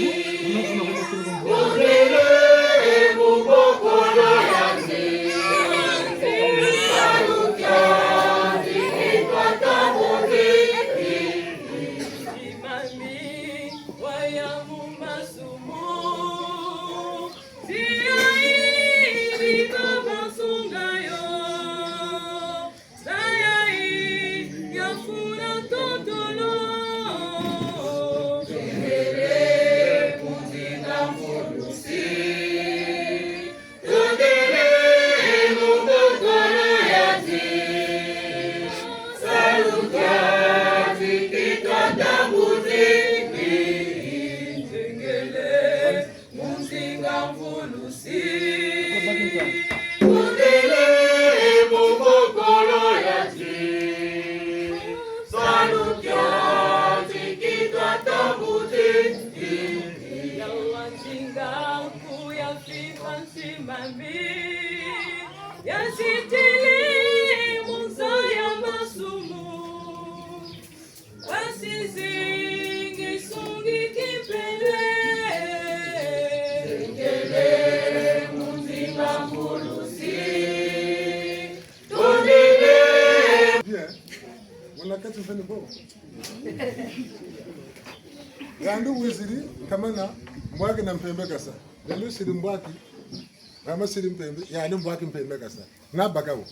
Gandu wiziri kamana mbwaki na mpembe kasa. Gandu siri mbwaki. Rama siri mpembe. Yani mbwaki mpembe kasa. Na bakawo.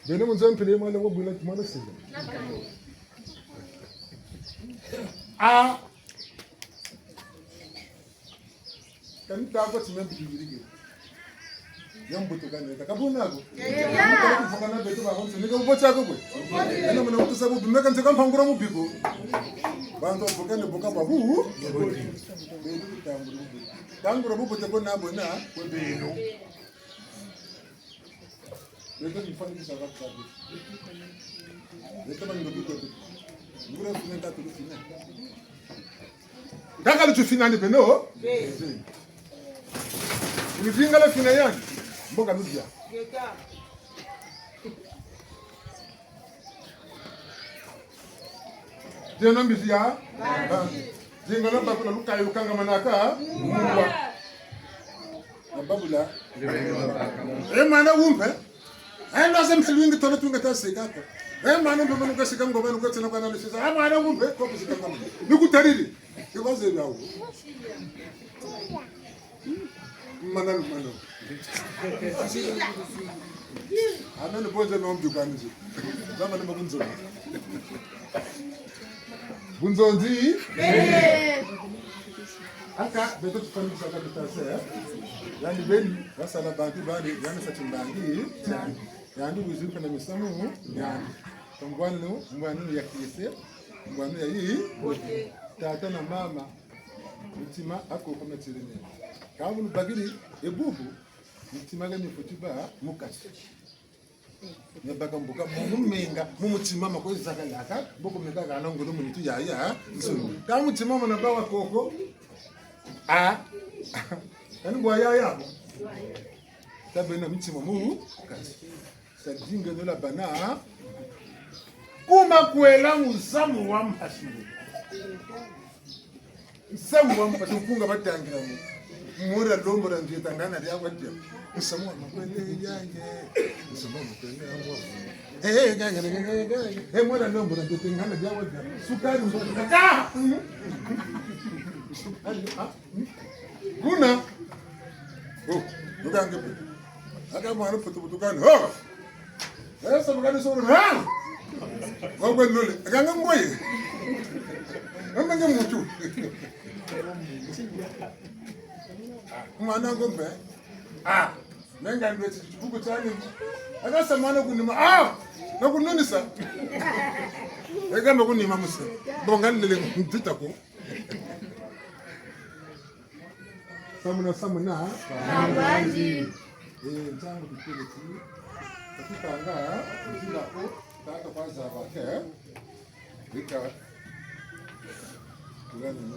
Bene munzo mpele mwana wabula kimana siri. Ah. Kan ta ko timembe bigirige. Yambuto kana takabuna go. Ya. Mukana beto ba konse nika ubocha go go. Ena mwana mtu sabu bimeka nteka mpangura mu bigo. Bantu bukane buka babu. Tangura bubu te bona bona ko beno. Beto ni fani kisa ga sabu. Beto ba ngobi ko. Ngura fina tu fina. Daka tu fina ni beno. Ni finga la fina yani. Mboga nuzia. Jeno mbizia. Jingo na bakula luka yukanga manaka. Mungwa. Babula. Mana wumpe. Endo sem silwingi tono tunga tasikaka. Mana ndo nuka sikam gobanu ko tsena kana lisa. Mana wumpe ko sikanga. Nuku tariri. Ikoze yawo. Mana. Amene bonze nombi kwanzi. Zama ni mabunzo. Bunzonzi? Aka beto tufanyisa kabisa. Yani beni wasala bantu bali yani satimbangi. Yani wizipa na misamu yani. Tongwano mwanu ya kise. Mwanu ya hii. Tata na mama. Mtima ako kama tirene. Kamu bagiri ebubu. Mtima gani fotiba mukasi. Nyabaka mbuka mumenga mumutimama kwezaka yaka boko meka kana ngolo munitu yaya nsunu kamutimama na bawa koko ani bwa yaya tabena mitima mu kasi sadinga nola bana kuma kwela musamu wa mpashiru musamu wa mpashiru kunga batangira mu mura lombora nditangana lya kwatia musamu wa makwele yaye musamu wa makwele yaye mura lombora nditangana lya kwatia sukari mbona sukari kuna nukange aka mwana putu kana esa mukani soro ngwe lole akanga ngoye amanga mutu mwana ngombe nenga ndweti chibuku tani akasa mwana kunima nakunonisa ekamba kunima musa bongalele ntitako samuna Abanji. Ntango tukile ti tukanga ndilako taka kwaza bake bika tulani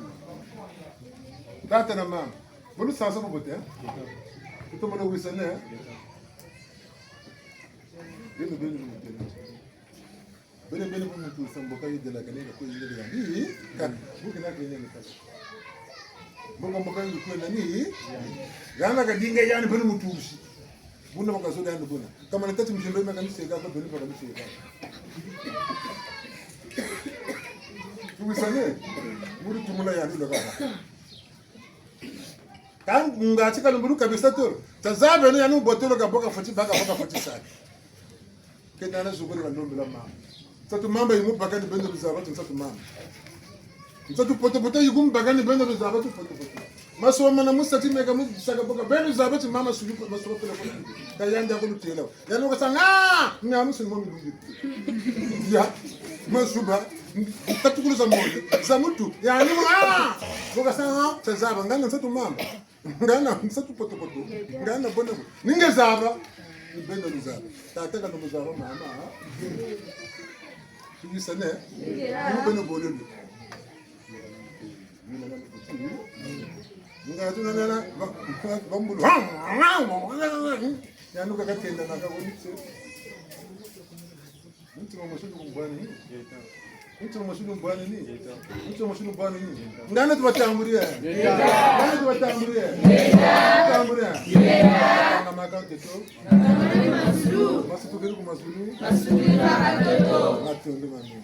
data na mama bolu sasa bobote tutomona wisane bene mutu samboka yidela kanega ko yidela ndi kan bukina kwenye kala bonga mbakanyi kwenda ni yana kadinga yani bene mutushi buna bakazoda yandu buna kama natatu mjembe makanisa yako bene makanisa yako tuwisane muri tumula yandu lokaka kan ngati kana mbulu kabisa to tazabe no yanu botolo ka boka fati sana kenda na zuguri la ndombe la mama tatu mamba yimu bakani bende bizaba tatu mama tatu poto yigum bagani bende bizaba poto maso mana musati mega musaka boka bende bizaba tu mama sulu maso pele pele kayanda ko lutela yanu ka sanga na musu mo mi ya masuba tatu kulu za mutu yani boka sanga tazaba ngana tatu mama ngana msatu poto ngana bona ninge zaba bende bizaba tateka ndo bizaba mama tugisane bende bolelo nga tunana bambulu yanuka katenda nakabonitse mtu mashulu mbwani ndana tubatamburia na makante to masu tugeru kumazulu matondo mami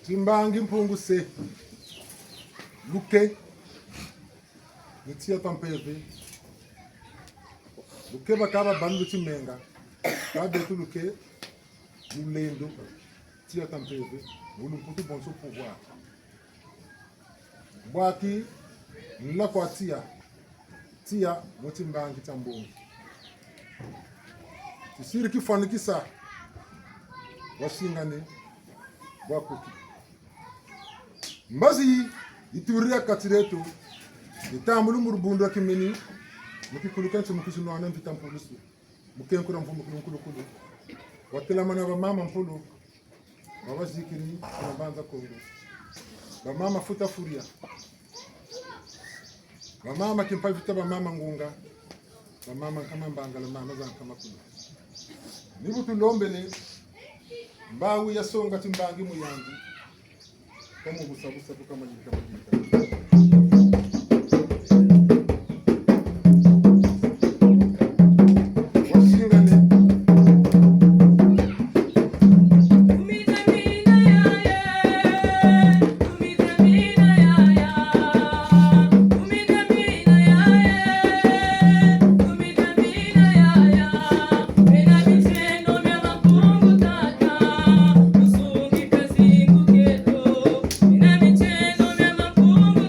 Timbangi mpunguse luke nitia tampeve luke bakaba bandu chimenga kabetu luke lulendo tia tampeve ulumputu bonso pouvoir bwaki nla kwa tia motimbangi tambongi tisiri kifanikisa washingane wakuki mbazi ituria katiretu itambulu murubundo akimeni mukikulukan chumukisu no anan pitampulusu mukenkura mfumu kulukulu wakila mana ba mama mpulu wawazikiri na banza kongo ba mama futa furia ba mama kimpa vita ba mama ngunga ba mama kama mbangala mama za kama kulu nibutu lombele mbawu ya songa timbangi muyangi kama busabusa kama nyika Micheno mya makungu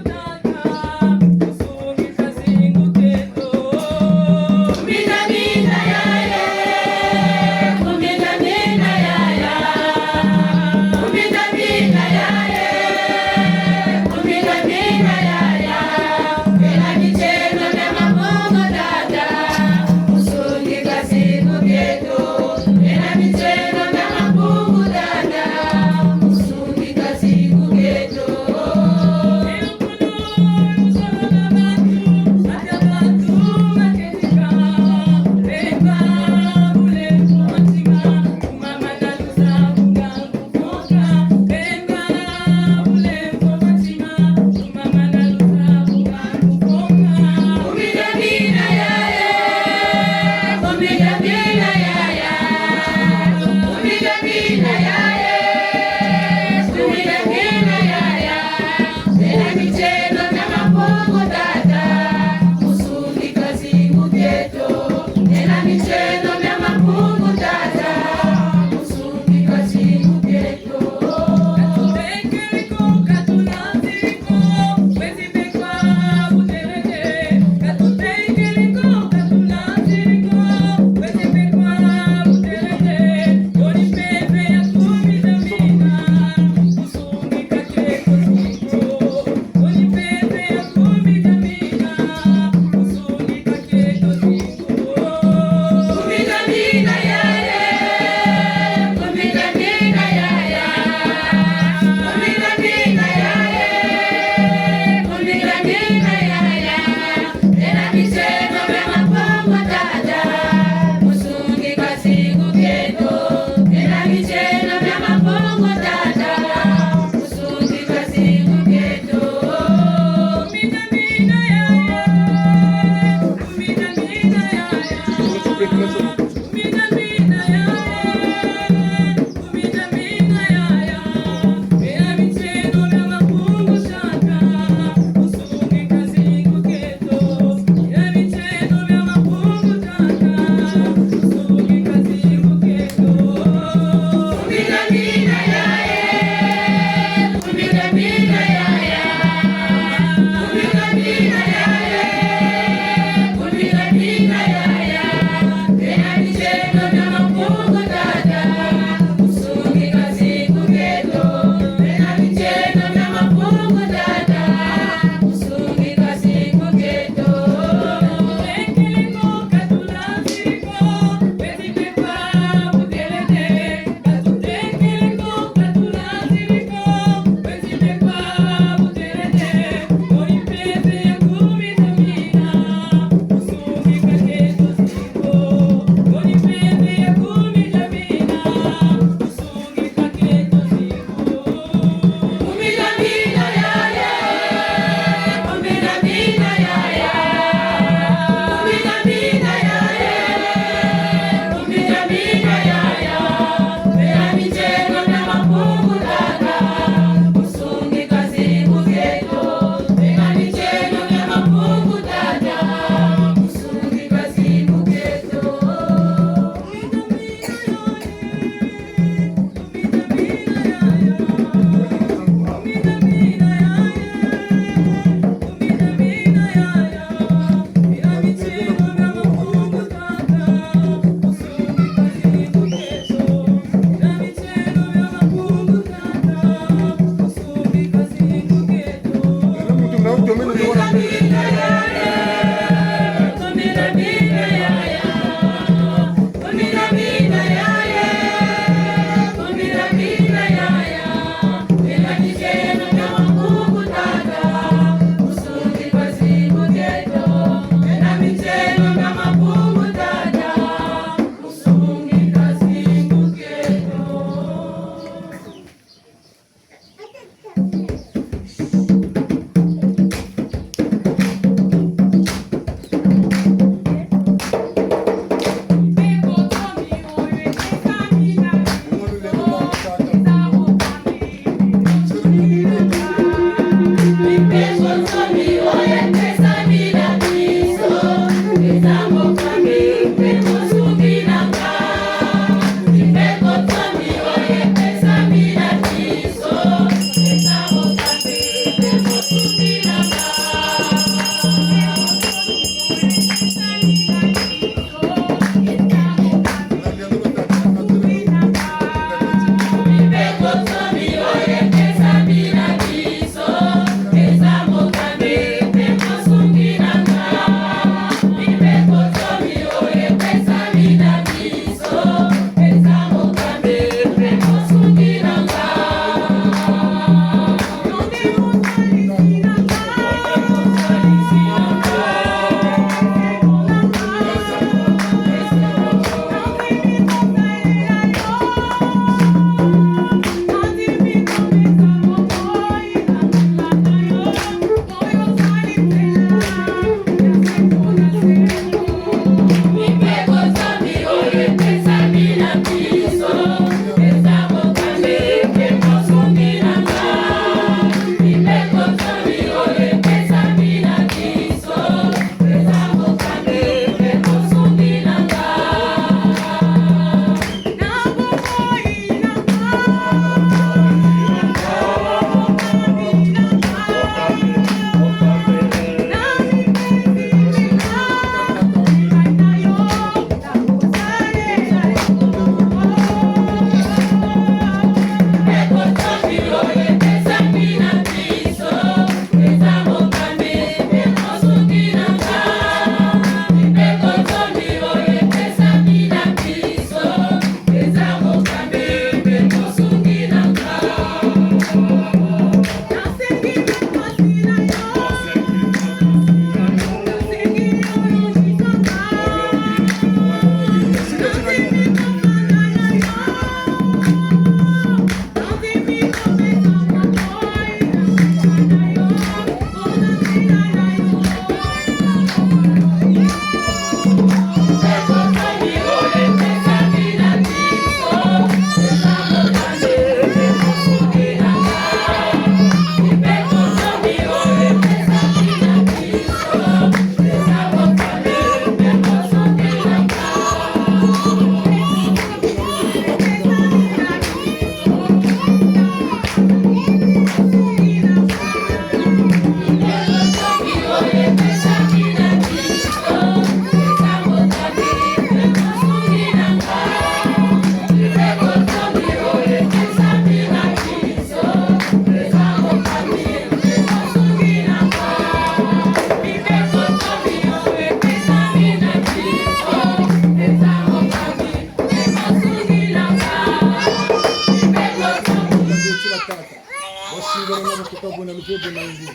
tukabona lufebo na ngi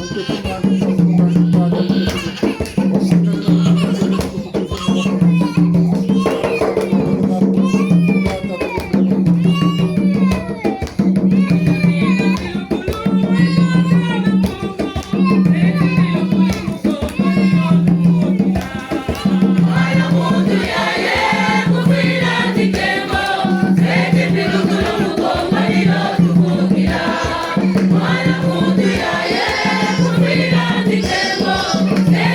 onke tumana Yeah.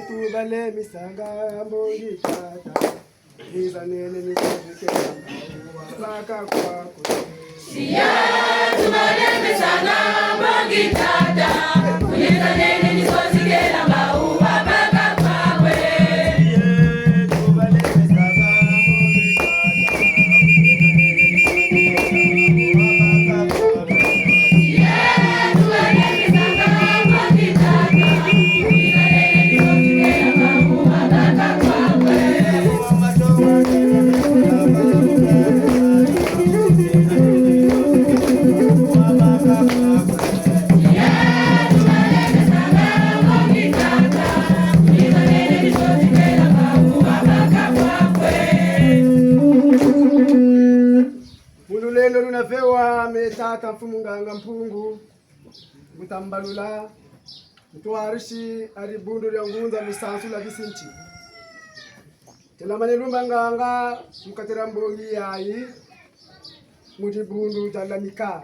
Tubale misanga mboni tata nizanene nizikela baka kwako siya tubale misanga mboni tata nizanene nizikela baka kwako tubale misanga mboni tata Mululelo lunafewa metata mfumunganga mpungu mutambalula mtuarishi aribundu lya ngunza misansu la visinchi telamane lumbanganga mukatera mbongi yayi mudibundu jalamika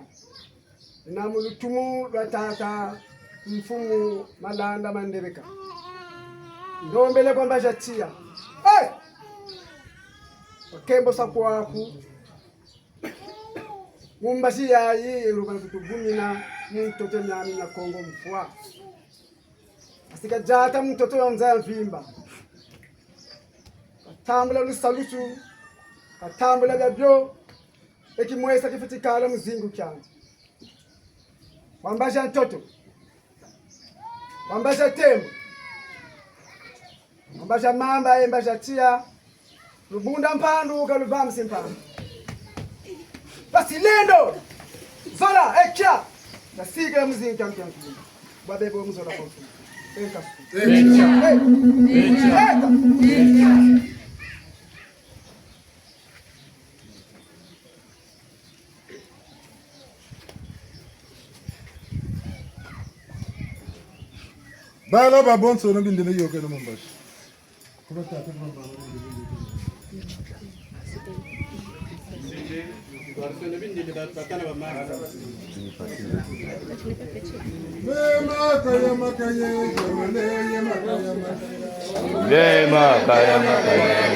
na mulutumu lwa tata mfumu malanda mandebeka ndombele kwamba jatia hey! Wakembo sakwaku mumbasi yayi yerubana kutugumina mtoto nyami na Kongo mfwa asika jata mtoto wa mzaya mvimba katambula lusalusu katambula byabyo ekimwesa kifutikala muzingu kyanje wambasha ntoto wambasha tembo wambasha mamba embasha tia lubunda mpandu kalubamsi mpandu basi lendo zola ekya nasika muzingu kyanje babebe muzola kofu enka Bala babonso no bindile yoke no mambashi. Lema kaya makaya